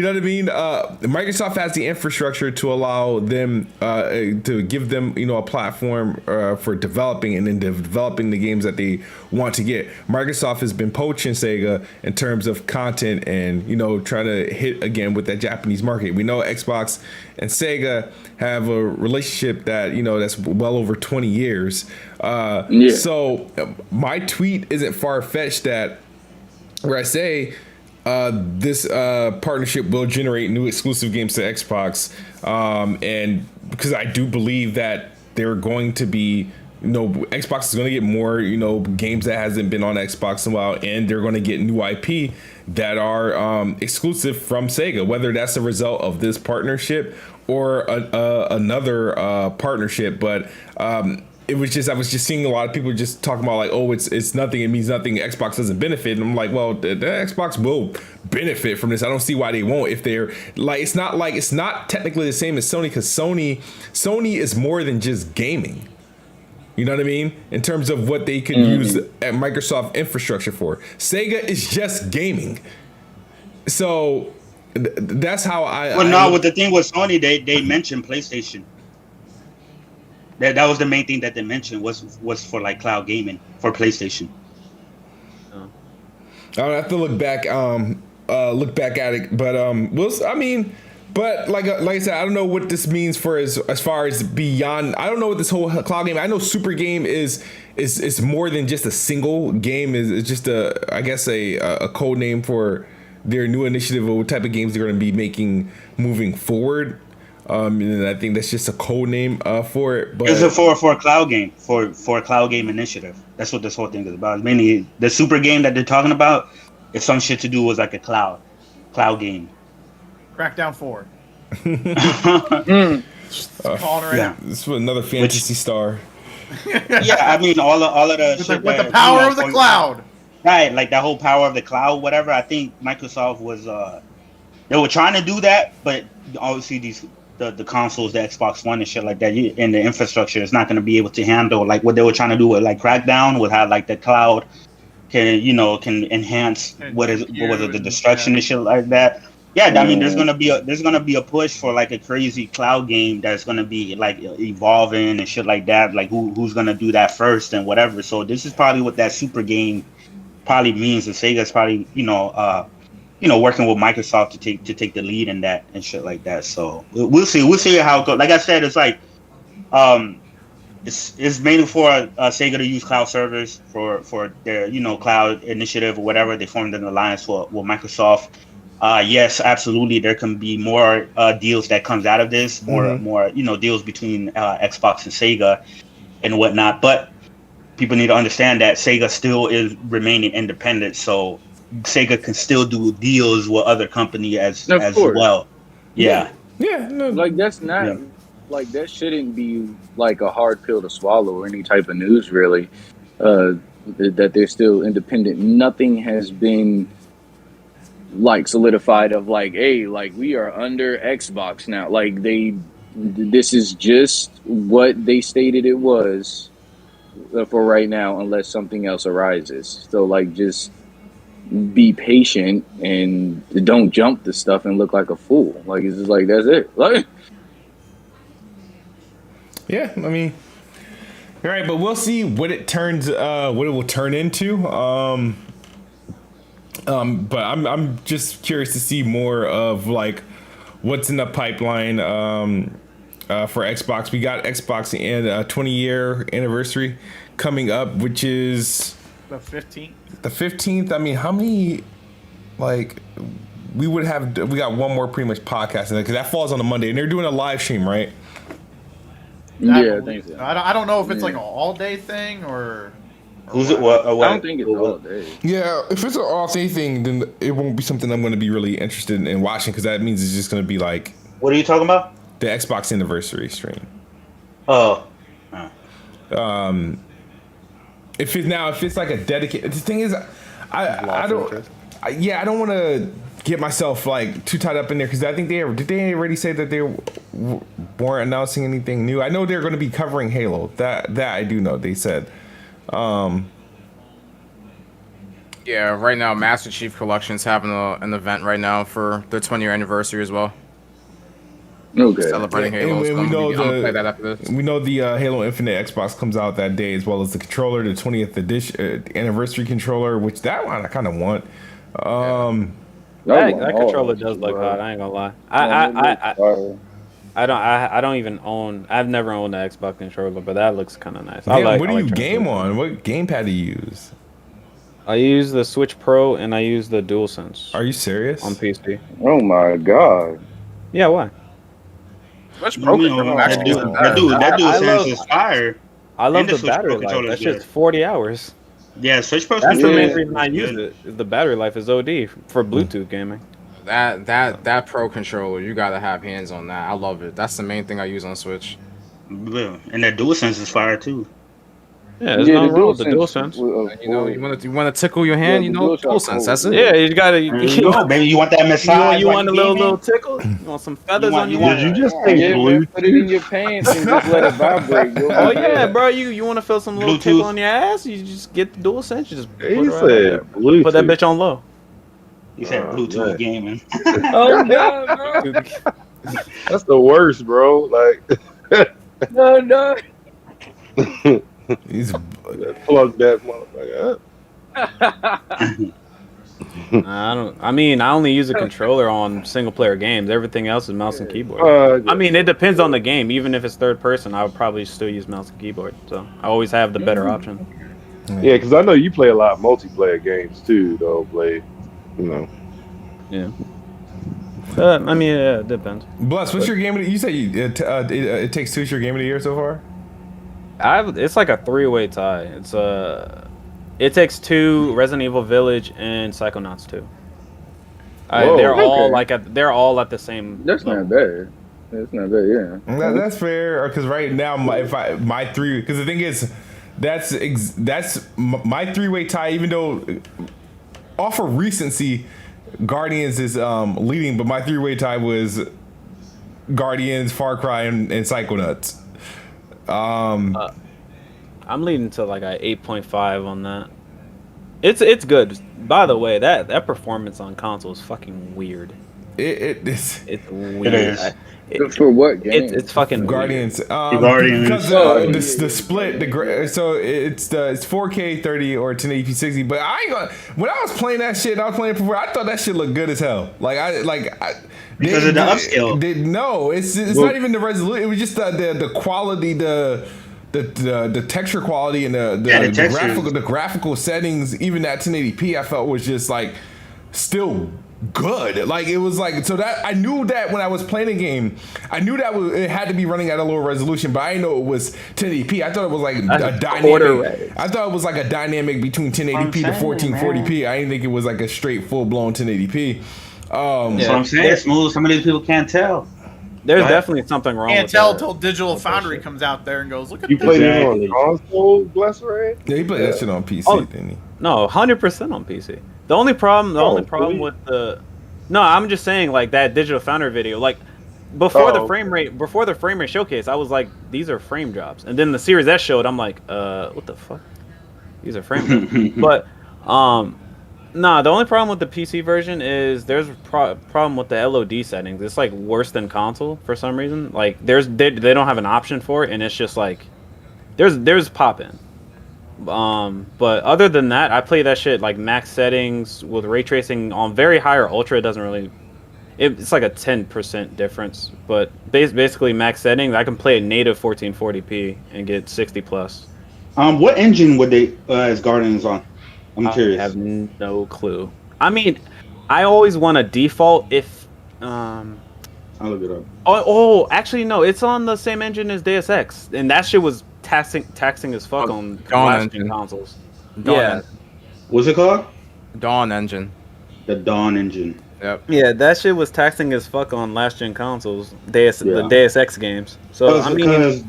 know what I mean? Microsoft has the infrastructure to allow them to give them a platform for developing and then developing the games that they want to get. Microsoft has been poaching Sega in terms of content and trying to hit again with that Japanese market. We know Xbox and Sega have a relationship that that's well over 20 years. So my tweet isn't far-fetched that where I say this partnership will generate new exclusive games to Xbox, and because I do believe that they're going to be, Xbox is going to get more, games that hasn't been on Xbox in a while, and they're going to get new IP that are exclusive from Sega, whether that's a result of this partnership or another partnership, but. I was just seeing a lot of people just talking about like, oh, it's nothing, it means nothing, Xbox doesn't benefit, and I'm like, well, the Xbox will benefit from this. I don't see why they won't. If they're it's not technically the same as Sony, because Sony is more than just gaming. You know what I mean? In terms of what they could use at Microsoft infrastructure for. Sega is just gaming. So that's how with the thing with Sony, they mentioned PlayStation. That was the main thing that they mentioned was for like cloud gaming for PlayStation. I'll have to look back at it, but but like I said, I don't know what this means for as far as beyond. I don't know what this whole cloud game. I know Super Game is more than just a single game. It's just a code name for their new initiative of what type of games they're going to be making moving forward. And I think that's just a code name for it. But it's for a cloud game, for a cloud game initiative. That's what this whole thing is about. Mainly the super game that they're talking about is some shit to do with like a cloud game. Crackdown 4. Yeah, this was another fantasy star. Yeah, I mean all of the shit with the power of the cloud. Right, like that whole power of the cloud, whatever. I think Microsoft was they were trying to do that, but obviously the consoles, the Xbox One and shit like that, and the infrastructure is not going to be able to handle like what they were trying to do with like Crackdown, with how like the cloud can enhance the destruction and shit like that. Yeah, I mean there's gonna be a push for like a crazy cloud game that's gonna be like evolving and shit like that. Like who's gonna do that first and whatever. So this is probably what that super game probably means. And Sega's probably working with Microsoft to take the lead in that and shit like that. So we'll see how it goes. Like I said, it's like it's mainly for Sega to use cloud servers for their cloud initiative or whatever. They formed an alliance with Microsoft. Yes, absolutely. There can be more deals that comes out of this, more deals between Xbox and Sega and whatnot. But people need to understand that Sega still is remaining independent. So Sega can still do deals with other company as well. Yeah. No. Like that's not like that shouldn't be like a hard pill to swallow or any type of news really. That they're still independent. Nothing has been like solidified of like, hey, like we are under Xbox now. Like this is just what they stated it was for right now, unless something else arises. So like just be patient and don't jump the stuff and look like a fool. Like it's just like that's it. Like yeah, I mean, all right, but we'll see what it will turn into. But I'm just curious to see more of like what's in the pipeline for Xbox. We got Xbox and a 20-year anniversary coming up, which is the 15th. The 15th. I mean, how many we got one more pretty much podcast because that falls on a Monday, and they're doing a live stream, right? Yeah, I think so. I don't know if it's like an all day thing or. Who's it? What? I don't think it's all day. Yeah, if it's an all day thing, then it won't be something I'm going to be really interested in watching because that means it's just going to be like What are you talking about? the Xbox anniversary stream. Oh. If it's like a dedicated, the thing is, I don't want to get myself like too tied up in there because I think did they already say that they weren't announcing anything new? I know they're going to be covering Halo. That I do know. They said. Yeah, right now Master Chief Collection's having an event right now for their 20-year anniversary as well. Okay. Celebrating Halo. And we know I'm gonna play that after this. We know the Halo Infinite Xbox comes out that day, as well as the controller, the 20th edition anniversary controller, which that one I kind of want. That controller does look hot. I ain't gonna lie. I don't even own. I've never owned an Xbox controller, but that looks kind of nice. What do you game on? What gamepad do you use? I use the Switch Pro and I use the DualSense. Are you serious? On PC. Oh my god. Yeah, why? Switch Pro That DualSense is fire. I love the battery life. That shit's 40 hours. Yeah, Switch Pro. That's the main reason I use it. Is the battery life is OD for Bluetooth gaming. That Pro controller, you gotta have hands on that. I love it. That's the main thing I use on Switch. Yeah. And that DualSense is fire too. Yeah, there's nothing wrong with the DualSense. You want to tickle your hand, DualSense. That's it. Yeah, you gotta. Baby, you want that massage? You want a little tickle? You want some feathers on your Did you just say blue? Put it in your pants and just let it vibrate. Oh yeah, bro. You want to feel some little tickle on your ass? You just get the DualSense. You just put that bitch on low. You said Bluetooth gaming. Oh god, bro. That's the worst, bro. Like, No. He's plug that motherfucker up. I only use a controller on single player games. Everything else is mouse and keyboard. I mean, it depends on the game. Even if it's third person, I would probably still use mouse and keyboard. So I always have the better option. Yeah, because I know you play a lot of multiplayer games too, though, Blade. Yeah. I mean, yeah, it depends. Bless, what's your game of the, you say it takes two is your game of the year so far? It's like a 3-way tie. It Takes Two, Resident Evil Village, and Psychonauts 2. They're all at the same. That's level. not bad. That's not bad. Yeah. That's fair. Because right now, my three. Because the thing is, that's my 3-way tie. Even though off of recency, Guardians is leading, but my 3-way tie was Guardians, Far Cry, and Psychonauts. I'm leading to like a 8.5 on that. It's good. By the way, that performance on console is fucking weird. It's weird. It is. For what game? It's fucking Guardians. Guardians. Because the split, so it's 4K 30 or 1080p 60. But I ain't gonna. When I was playing that shit, I thought that shit looked good as hell. Because of the upscale. No, it's not even the resolution. It was just the quality, the texture quality, and the graphical settings. Even that 1080p, I felt was just like still good. Like it was like, so that I knew that when I was playing a game, I knew that it had to be running at a lower resolution, but I didn't know it was 1080p. I thought it was like a dynamic. I thought it was like a dynamic between 1080p to 1440p. I didn't think it was like a straight full blown 1080p. That's what I'm saying. Smooth. Some of these people can't tell. There's definitely something wrong. Can't with tell that. until Digital Foundry comes out there and goes, "Look at You this." played it on the console, Bless Ray? Yeah, he played that shit on PC, didn't he? No, 100% on PC. The only problem with I'm just saying, like, that Digital Foundry video, like, before the frame rate showcase, I was like, these are frame drops. And then the Series S showed, I'm like, what the fuck? These are frame drops. But the only problem with the PC version is there's a problem with the LOD settings. It's like worse than console for some reason. Like they don't have an option for it, and it's just like there's pop in. But other than that, I play that shit like max settings with ray tracing on very high or ultra. It doesn't really. It's like a 10% difference, but basically max settings. I can play a native 1440p and get 60 plus. What engine would they as Guardians on? I'm curious. I have no clue. I mean, I always want to default if. I'll look it up. Oh, actually no, it's on the same engine as Deus Ex, and that shit was taxing as fuck on last gen consoles. Dawn Yeah. Engine. What's it called? Dawn Engine. The Dawn Engine. Yep. Yeah, that shit was taxing as fuck on last gen consoles. The Yeah. Deus Ex games. So I mean, Because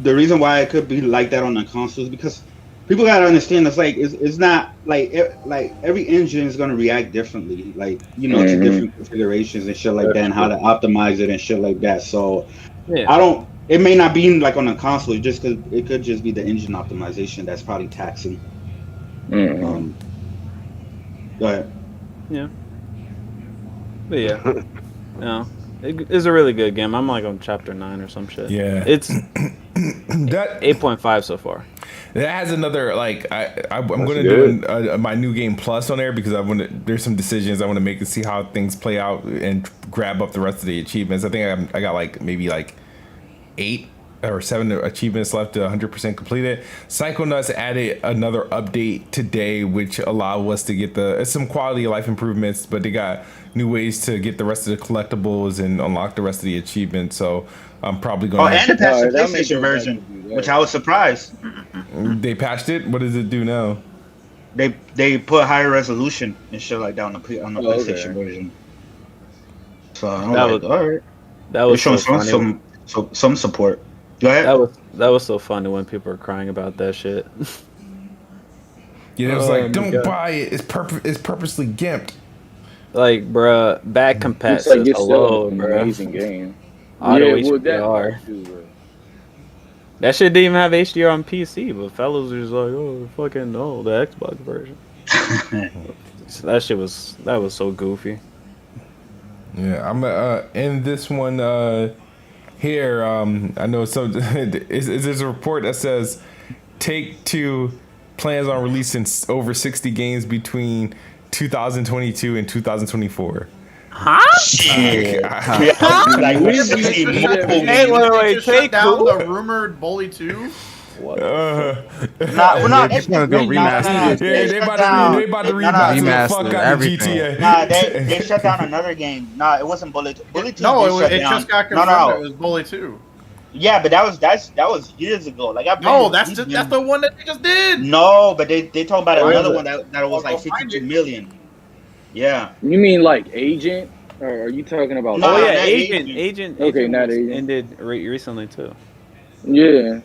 the reason why it could be like that on the consoles because people gotta understand it's like it's not like like every engine is gonna react differently, like to different configurations and shit like that, and how to optimize it and shit like that. So yeah. it may not be like on the console, just because it could just be the engine optimization that's probably taxing. Go ahead. Yeah. But yeah. No. It's a really good game. I'm like on chapter 9 or some shit. Yeah. It's that 8.5 so far. That has another like I'm going to good. do my new game plus on there because there's some decisions I want to make to see how things play out and grab up the rest of the achievements. I think I got like maybe like 8 or 7 achievements left to 100% complete it. Psychonauts added another update today, which allow us to get some quality of life improvements, but they got new ways to get the rest of the collectibles and unlock the rest of the achievements. So I'm probably going. And the patched the PlayStation version, which I was surprised. They patched it. What does it do now? They put higher resolution and shit like that on the PlayStation version. So I'm like, all right. That was showing so funny. some support. Go ahead. That was so funny when people were crying about that shit. Yeah, it was like, don't buy it. It's purposely gimped. Like, bruh, bad compat It's like says it's still hello, an bruh. amazing game. Auto Yeah, well, HDR. that too, bro. That shit didn't even have HDR on PC, but fellas was just like, oh, fucking no, the Xbox version. So that was so goofy. Yeah, I'm in this one here. I know some. There's a report that says Take-Two plans on releasing over 60 games between 2022 and 2024. Huh? Shit. Like, we wait, see multiple Hey, games. wait, shut down the rumored Bully 2? We're not. It's gonna go remaster. Yeah, they about to remaster the fuck out of everything. GTA. Nah, they shut down another game. Nah, it wasn't Bullet 2. Bullet 2 No, did shut it down. just got confirmed that it was Bully 2. Yeah, but that was years ago. Like That's the one that they just did. No, but they talking about What another is one that was like 52 million. Yeah. You mean like Agent? Or are you talking about? No, Oh yeah, not Agent. Okay, not was Agent. ended recently too. Yeah.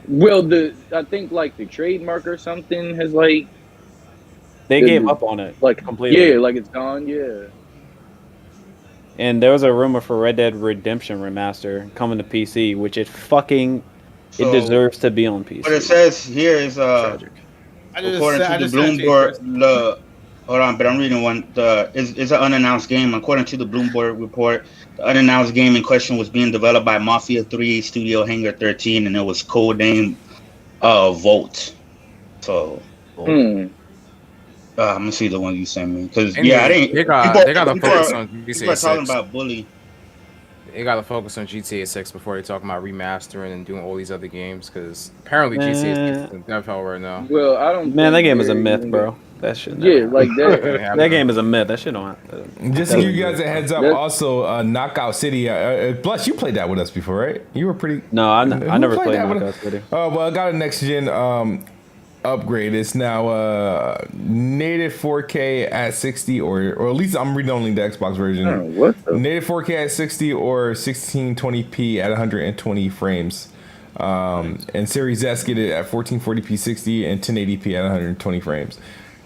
Well, I think like the trademark or something has like They gave up on it like completely. Yeah, like it's gone. Yeah. And there was a rumor for Red Dead Redemption Remaster coming to PC, which it deserves to be on PC. What it says here is Tragic. according to the Bloomberg. Hold on, but I'm reading one. It's an unannounced game. According to the Bloomberg report, the unannounced game in question was being developed by Mafia 3 Studio Hangar 13, and it was codenamed Volt. So, I'm gonna see the one you sent me because I didn't. They got to focus on People GTA are talking 6. about Bully. They got to focus on GTA 6 before they talk about remastering and doing all these other games because apparently GTA is in dev hell right now. Well, I don't. Man, that think game is a they're myth, even- bro. That shit. Yeah, like that. That game is a myth. That shit don't happen. Just to give you guys a heads up, also Knockout City. Plus, you played that with us before, right? You were pretty. No, I never played that with Knockout us? City. Well, I got a next gen upgrade. It's now native 4K at 60, or at least I'm reading only the Xbox version. What the? Native 4K at 60 or 1620p at 120 frames. And Series S get it at 1440p 60 and 1080p at 120 frames.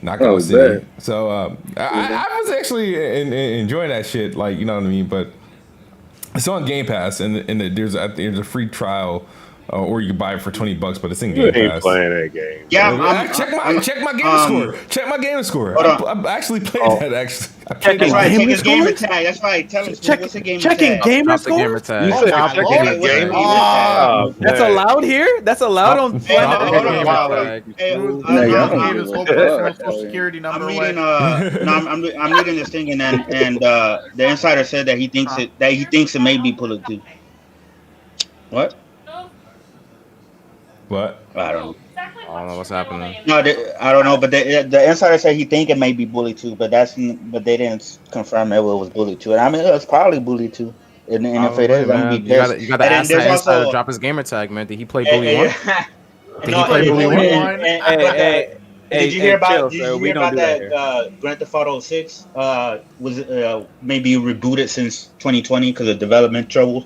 Knockout City. Bet. So I was actually enjoying that shit, like, you know what I mean. But it's on Game Pass, and there's a free trial, or you can buy it for $20, but it's in You Game ain't Pass. playing that game. Yeah, Check my game score. Check my game score. I actually played that. Actually, I played That's that. right. Check his gamer tag. That's right. Tell us what's the gamer tag. gamer Drop the gamer tag. You said Drop the check gamer the game. tag. Oh, That's man. allowed here. That's allowed on. Hey, Drop the hold on, gamer hold on. tag. Hey, Gave his whole personal social security I'm number reading. away. I'm reading this thing, and the insider said that he thinks it may be Bullet 2. What? What? I don't know. I don't know what's happening. No, I don't know, but the insider said he think it may be Bully 2, but they didn't confirm that it was Bully 2. And I mean, it's probably Bully 2. And if it is, I'm gonna be pissed. You got to ask that insider to drop his gamer tag, man. Did he play Bully 1? Did he play Bully 1? did you hear about? chill, Did sir. you We hear don't about do that that? here. Grand Theft Auto 6 was maybe rebooted since 2020 because of development troubles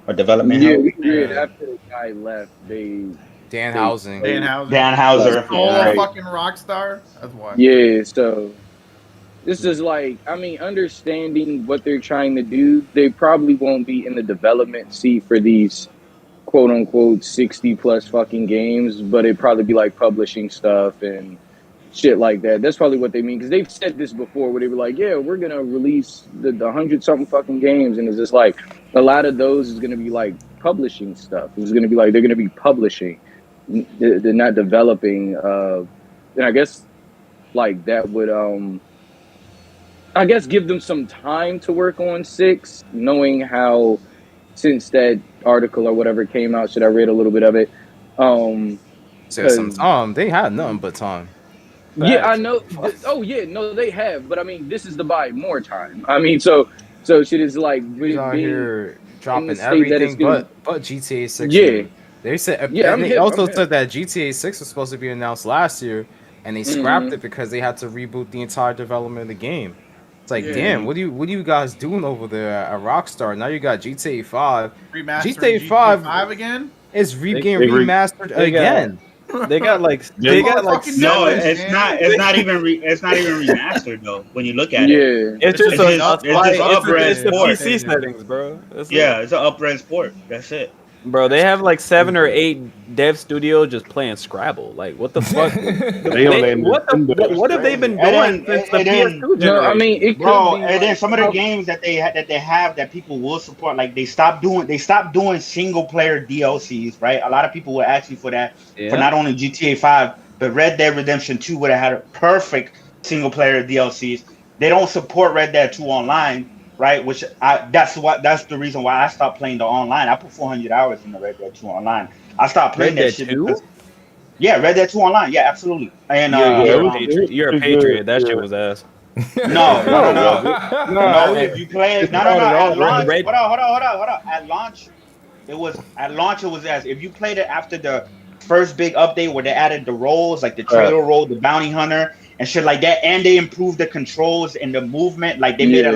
or development Yeah, hell. we did. Yeah. After the guy left, Dan they Housing. Dan Houser. Dan like Houser, Soul of right? right. fucking Rockstar. That's why. Yeah, so this is like, I mean, understanding what they're trying to do, they probably won't be in the development seat for these quote unquote 60 plus fucking games, but it'd probably be like publishing stuff and shit like that. That's probably what they mean, because they've said this before where they were like, yeah, we're gonna release the 100 something fucking games, and it's just like a lot of those is gonna be like publishing stuff. It's gonna be like they're gonna be publishing, they're not developing. And I guess like that would I guess give them some time to work on 6, knowing how since that article or whatever came out, should I read a little bit of it? Said some 'Cause- time. They had nothing but time. Yeah, I Facts. know. Oh yeah, no, they have. But I mean, this is to buy more time. I mean, so shit is like He's out being here the dropping state that it's everything gonna- but GTA 6. Yeah. man. They said, Yeah, I'm and they hip, also I'm hip. said that GTA 6 was supposed to be announced last year, and they scrapped it because they had to reboot the entire development of the game. It's like, Yeah. damn, what are you guys doing over there at Rockstar? Now you got GTA 5. Remastered GTA 5 again. is getting they remastered they got- again. They got like They fucking No, Seven, it's man. not. It's not even. It's not even remastered though. When you look at it, Yeah, It's just It's a, just- a it's just slight- upres it's the port. PC settings, bro. That's it. yeah, it's an upres port. That's it. Bro, they have like 7 or 8 dev studio just playing Scrabble. Like, what the fuck? They on their What have they been And doing then- since the and then- PS2 no, generation? I mean it could Bro, be. and then like, some of the how- games that they have that people will support, like they stopped doing single player DLCs, right? A lot of people were asking for that Yeah. for not only GTA 5, but Red Dead Redemption 2 would have had a perfect single player DLCs. They don't support Red Dead 2 online, right? That's the reason why I stopped playing the online. I put 400 hours in the Red Dead 2 online. I stopped playing Red that Dead shit 2? because Red Dead 2 online, yeah, absolutely. And You're a patriot. That shit was ass. no. No, If you play it, no. not at all. At launch, Red- hold on. At launch, it was as if you played it after the first big update where they added the roles, like the trailer role, the bounty hunter, and shit like that, and they improved the controls and the movement. Like they made it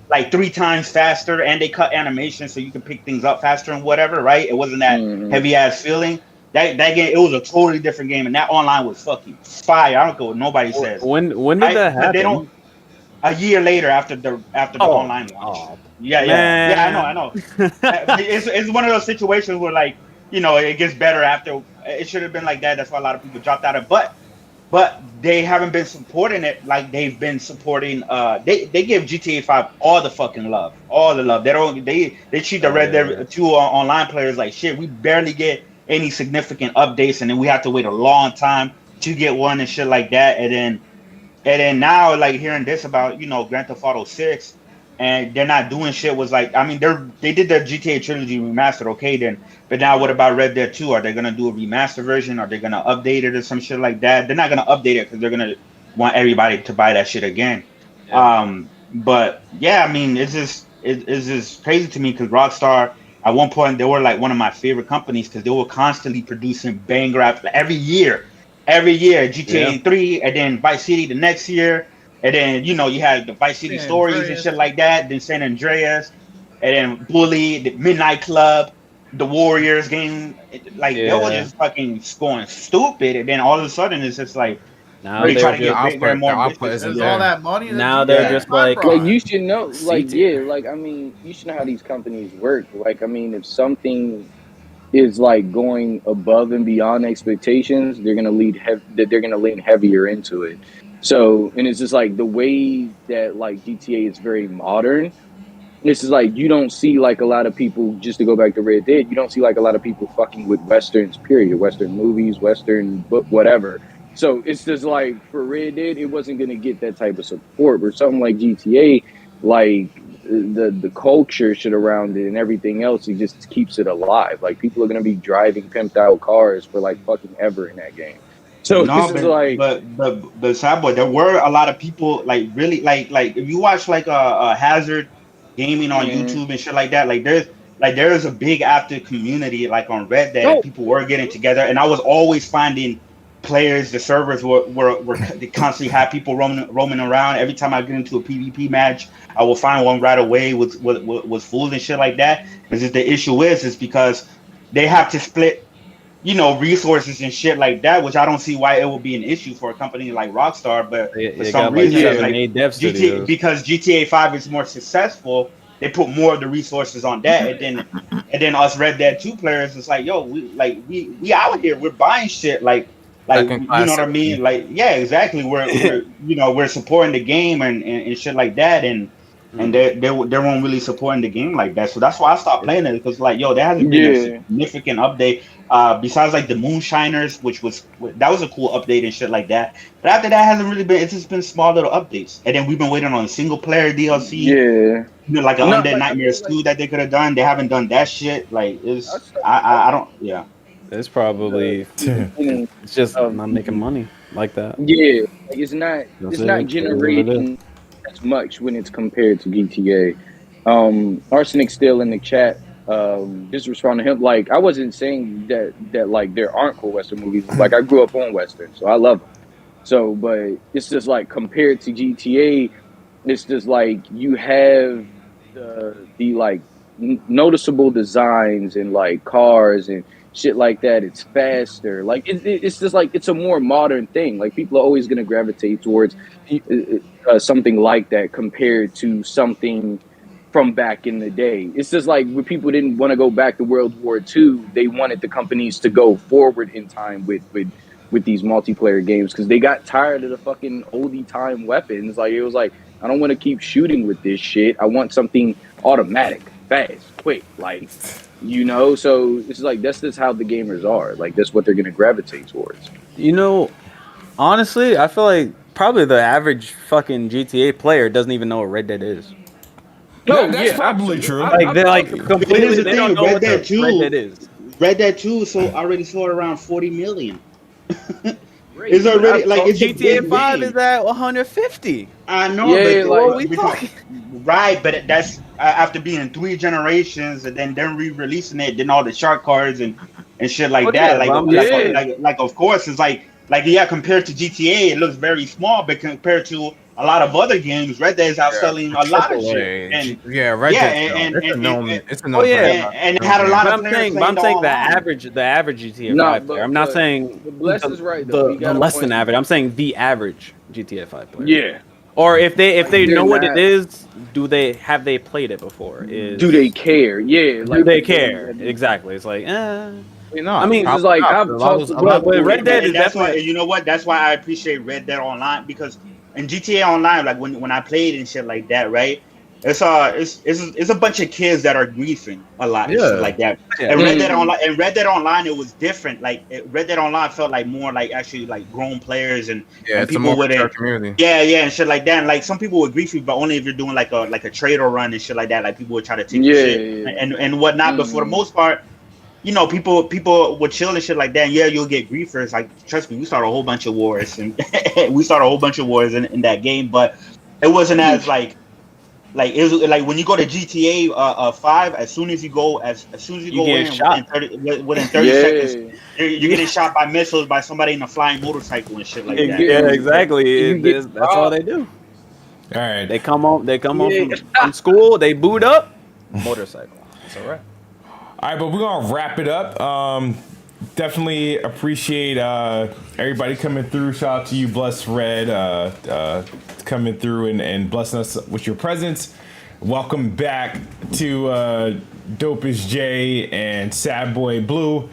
like 3 times faster, and they cut animation so you can pick things up faster and whatever. Right? It wasn't that heavy ass feeling. That game, it was a totally different game, and that online was fucking fire. I don't care what nobody says. When did Right? that But happen? they don't. A year later, after the online launch. Oh, Yeah, man. I know. It's one of those situations where, like, it gets better after. It should have been like that. That's why a lot of people dropped out of. But they haven't been supporting it like they've been supporting. They give GTA 5 all the fucking love, all the love. They treat the Red Dead 2 online players like shit. We barely get any significant updates, and then we have to wait a long time to get one and shit like that. And then now, like, hearing this about Grand Theft Auto 6, and they're not doing shit was like, I mean, they did the GTA Trilogy remastered, okay then, but now what about Red Dead 2? Are they gonna do a remaster version? Are they gonna update it or some shit like that? They're not gonna update it because they're gonna want everybody to buy that shit again. Yeah. But yeah, I mean, it's just crazy to me because Rockstar at one point they were like one of my favorite companies because they were constantly producing bang raps every year. GTA 3, and then Vice City the next year, and then you had the Vice City San stories Andreas. and shit like that. Then San Andreas, and then Bully, the Midnight Club, the Warriors game. They were just fucking going stupid, and then all of a sudden it's just like now they they're try to just, get bigger and more output ambitious. is There's all that money. that Now you they're get. just My like- pride. Like you should know, like CT. like I mean, you should know how these companies work. Like I mean, if something is like going above and beyond expectations, they're gonna they're gonna lean heavier into it. So, and it's just like the way that like GTA is very modern. This is like you don't see like a lot of people, just to go back to Red Dead, you don't see like a lot of people fucking with westerns. Period. Western movies, Western book, whatever. So it's just like for Red Dead, it wasn't gonna get that type of support. But something like GTA, like the culture shit around it and everything else, it just keeps it alive. Like people are gonna be driving pimped out cars for like fucking ever in that game. So No, this is like, but sad boy, there were a lot of people like really like if you watch like a Hazard gaming on YouTube and shit like that, like there's a big active community like on Red Dead. No. People were getting together, and I was always finding players, the servers were they constantly have people roaming around. Every time I get into a PvP match, I will find one right away was full and shit like that. Because the issue is because they have to split, resources and shit like that, which I don't see why it would be an issue for a company like Rockstar. But for some got like reason, it's 7, like 8 dev GTA, studios. because GTA 5 is more successful, they put more of the resources on that, and then us Red Dead 2 players, it's like, yo, we out here, we're buying shit, like Second you class know what I mean? Like, yeah, exactly. We're supporting the game and shit like that, and they weren't really supporting the game like that. So that's why I stopped playing it, because like, yo, there hasn't been a Yeah. significant update. Besides like the Moonshiners, that was a cool update and shit like that. But after that, hasn't really been. It's just been small little updates, and then we've been waiting on a single player DLC. Yeah. Like an No, Undead like, I Nightmares mean, 2 that they could have done. They haven't done that shit. Like, I don't. Yeah. It's probably beginning it's just of- not making money like that. Yeah, like it's not That's it's it. not It is what it generating as much when it's compared to GTA. Arsenic's still in the chat. Just respond to him. Like, I wasn't saying that like there aren't cool Western movies. Like, I grew up on Western, so I love them. So, but it's just like compared to GTA, it's just like you have the like noticeable designs and like cars and shit like that. It's faster. Like it's just like it's a more modern thing. Like, people are always going to gravitate towards something like that compared to something from back in the day. It's just like when people didn't want to go back to World War II, they wanted the companies to go forward in time with these multiplayer games, because they got tired of the fucking oldie time weapons. Like, it was like, I don't want to keep shooting with this shit. I want something automatic, fast, quick, like, so it's like that's just how the gamers are. Like, that's what they're gonna gravitate towards. Honestly, I feel like probably the average fucking GTA player doesn't even know what Red Dead is. That's probably true. Like, they're like Here's completely. the They don't thing, know Red what Dead 2 Red Dead is. Red Dead 2 already sold around 40 million. It's already like it's a GTA big 5 game. is at 150. I know, Yeah, but like, what we talking? right, but that's after being 3 generations and then re-releasing it, then all the shark cards and shit like Oh, that. yeah, Like, but I'm just saying. like of course it's like yeah, compared to GTA, it looks very small, but compared to a lot of other games, Red Dead is outselling a lot of shit. And Red Dead. It's a known. It's a known. and it had a lot But of I'm players saying, playing the online. average GTA Nah, 5 player. I'm not saying Bless is right, though. the You got a less point. than average. I'm saying the average GTA 5 player. Yeah. Or if they They're know what not- it is, have they played it before? Do they care? Yeah. Do they care? Exactly. It's like, I mean, It's just like, I've talked to but Red Dead is And that's why, definitely. you know what? That's why I appreciate Red Dead Online, because in GTA Online, like when I played and shit like that, right? It's a bunch of kids that are griefing a lot and shit like that. Yeah. And Red Dead Online, it was different. Like Red Dead Online felt like more like actually like grown players and it's a people more with mature it. community. Yeah, and shit like that. And like some people would grief you, but only if you're doing like a trader run and shit like that. Like people would try to take your shit and whatnot. But for the most part, people would chill and shit like that. And yeah, you'll get griefers. Like, trust me, we started a whole bunch of wars and in that game. But it wasn't as like it was like when you go to GTA 5. As soon as you go in within 30 seconds, you're getting shot by missiles by somebody in a flying motorcycle and shit like that. Yeah, exactly. That's all they do. All right. They come home from school. They boot up motorcycle. That's all right. All right, but we're gonna wrap it up. Definitely appreciate everybody coming through. Shout out to you, Bless Red, coming through and blessing us with your presence. Welcome back to Dopest J and Sad Boy Blue.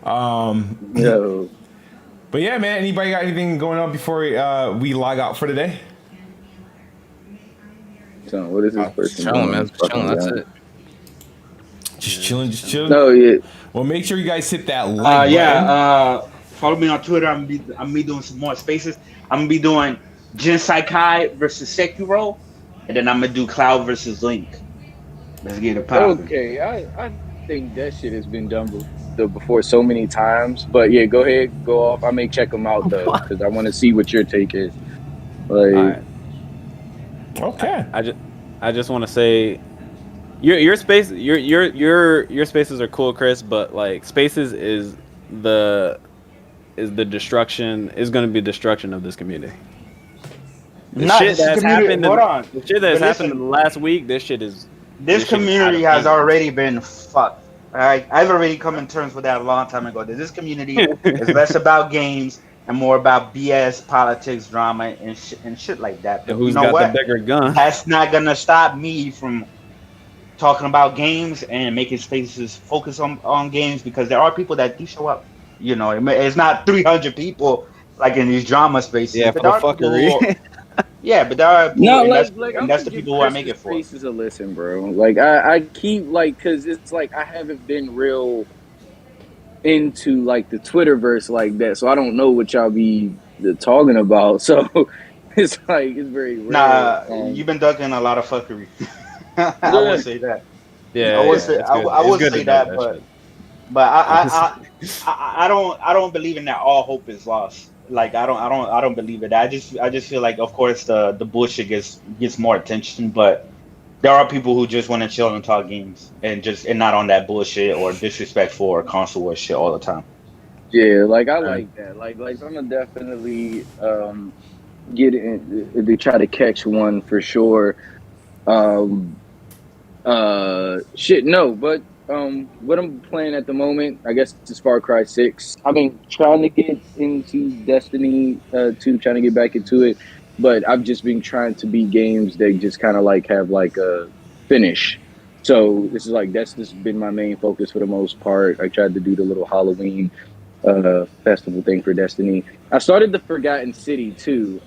Yo. But yeah, man. Anybody got anything going on before we log out for today? So, what is this person? Chilling, man. Chilling. That's it. Just chilling. No, yeah. Well, make sure you guys hit that like button. Follow me on Twitter. I'm gonna be doing some more spaces. I'm gonna be doing Jinsai Kai versus Sekiro, and then I'm gonna do Cloud versus Link. Let's get it popping. Okay, I think that shit has been done before so many times. But yeah, go ahead, go off. I may check them out though, because I want to see what your take is. Like, All right. Okay. I just want to say, your space, your spaces are cool, Chris. But like, spaces is is the destruction is going to be destruction of this community. The Nah, shit this that's community- happened. hold on. The shit that's But happened listen. in the last week. This shit is. This shit is out community of has hand. already been fucked. All right, I've already come in terms with that a long time ago. That this community is less about games and more about BS, politics, drama, and shit like that. And But you who's know got what? the bigger gun? That's not gonna stop me from talking about games and making spaces focus on games, because there are people that do show up. You know, it's not 300 people like in these drama spaces. Yeah, but for the there are people fuckery. yeah, but there are people, No, and I'm that's the gonna give people who I make Christmas it for. Spaces a listen, bro. Like I keep like, cause it's like I haven't been real into like the Twitterverse like that, so I don't know what y'all be talking about. So it's like it's very rare. Nah, you've been ducking a lot of fuckery. I Yeah. would say that. Yeah, I would yeah, say it's I, good. I It's would good say to know that, shit. but I don't believe in that. All hope is lost. Like I don't believe it. I just feel like, of course, the bullshit gets more attention, but there are people who just want to chill and talk games and not on that bullshit or disrespectful or console war shit all the time. Yeah, like I like that. Like I'm gonna definitely get in to try to catch one for sure. Shit, no, but what I'm playing at the moment, I guess it's Far Cry 6. I've been trying to get into Destiny 2, trying to get back into it, but I've just been trying to beat games that just kind of like have like a finish. So this is like that's just been my main focus for the most part. I tried to do the little Halloween festival thing for Destiny. I started the Forgotten City too.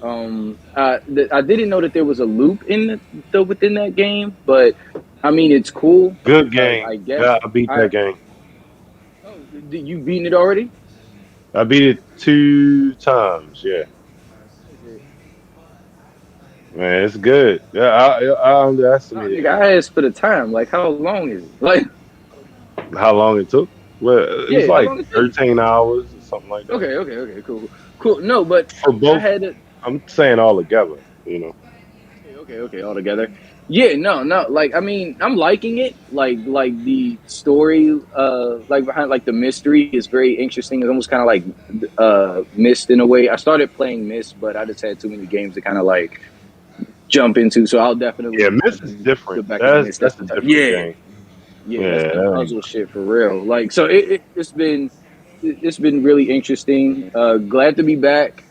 I didn't know that there was a loop within that game, but I mean it's cool. Good game. I guess. Yeah, I beat that game. Oh, did you beaten it already? I beat it 2 times. Yeah, man, it's good. Yeah, I underestimated I asked for the time. Like, how long is it? Like, how long it took. Well, Yeah, it's how like long it took? 13 hours or something like that. okay, cool. No, but For both, I had it. I'm saying all together. You know. Okay, all together. Yeah, no. Like, I mean, I'm liking it. Like the story, like behind, like the mystery is very interesting. It's almost kind of like Myst in a way. I started playing Myst, but I just had too many games to kind of like jump into. So I'll definitely Myst is different. go back to Myst. That's a different game. Yeah, that's Yeah, the puzzle shit for real. Like, so it's been really interesting. Glad to be back.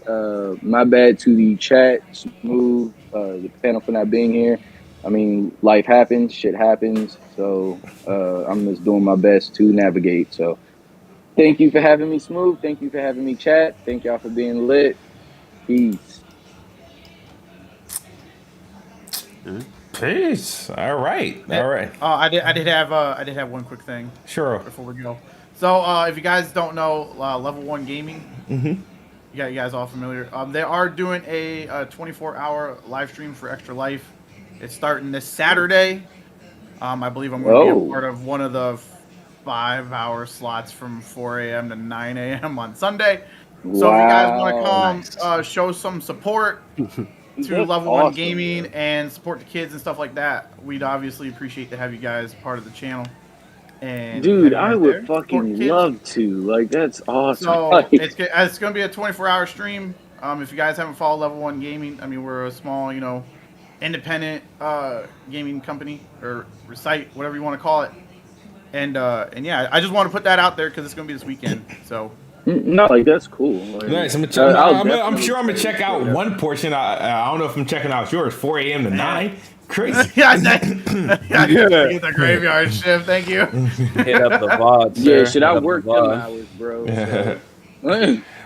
My bad to the chat, Smooth, the panel for not being here. I mean, life happens, shit happens. So I'm just doing my best to navigate. So thank you for having me, Smooth. Thank you for having me, chat. Thank y'all for being lit. Peace. Peace. All right. I did have one quick thing. Sure. Before we go. So if you guys don't know, Level 1 Gaming, you guys all familiar. They are doing a 24-hour live stream for Extra Life. It's starting this Saturday. I believe I'm going to be a part of one of the 5-hour slots from 4 a.m. to 9 a.m. on Sunday. So if you guys want to come show some support to Level 1 Gaming and support the kids and stuff like that, we'd obviously appreciate to have you guys part of the channel. And dude, I would fucking love to. Like, that's awesome. So like, it's going to be a 24-hour stream. If you guys haven't followed Level 1 Gaming, I mean, we're a small, independent gaming company or site, whatever you want to call it. And yeah, I just want to put that out there because it's going to be this weekend. So. No, like that's cool. Like, Nice. I'm sure I'm gonna check out one portion. I don't know if I'm checking out yours. 4 a.m. to 9. Crazy. Yeah, get the graveyard shift. Thank you. Hit up the VOD. Yeah, should I work them hours, bro? So. All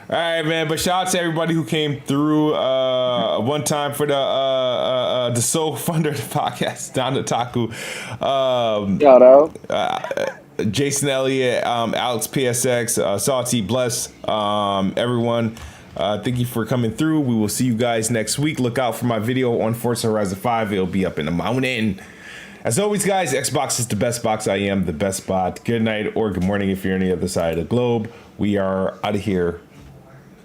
right, man. But shout out to everybody who came through one time for the Soul Thunder podcast. Down to Taku. Shout out. Jason Elliott, Alex PSX, Salty Bless, everyone. Thank you for coming through. We will see you guys next week. Look out for my video on Forza Horizon 5. It'll be up in the mountain. As always, guys, Xbox is the best box. I am the best bot. Good night or good morning if you're on the other side of the globe. We are out of here.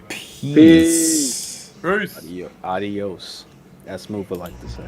Peace. Adios. That's Smooth would like to say.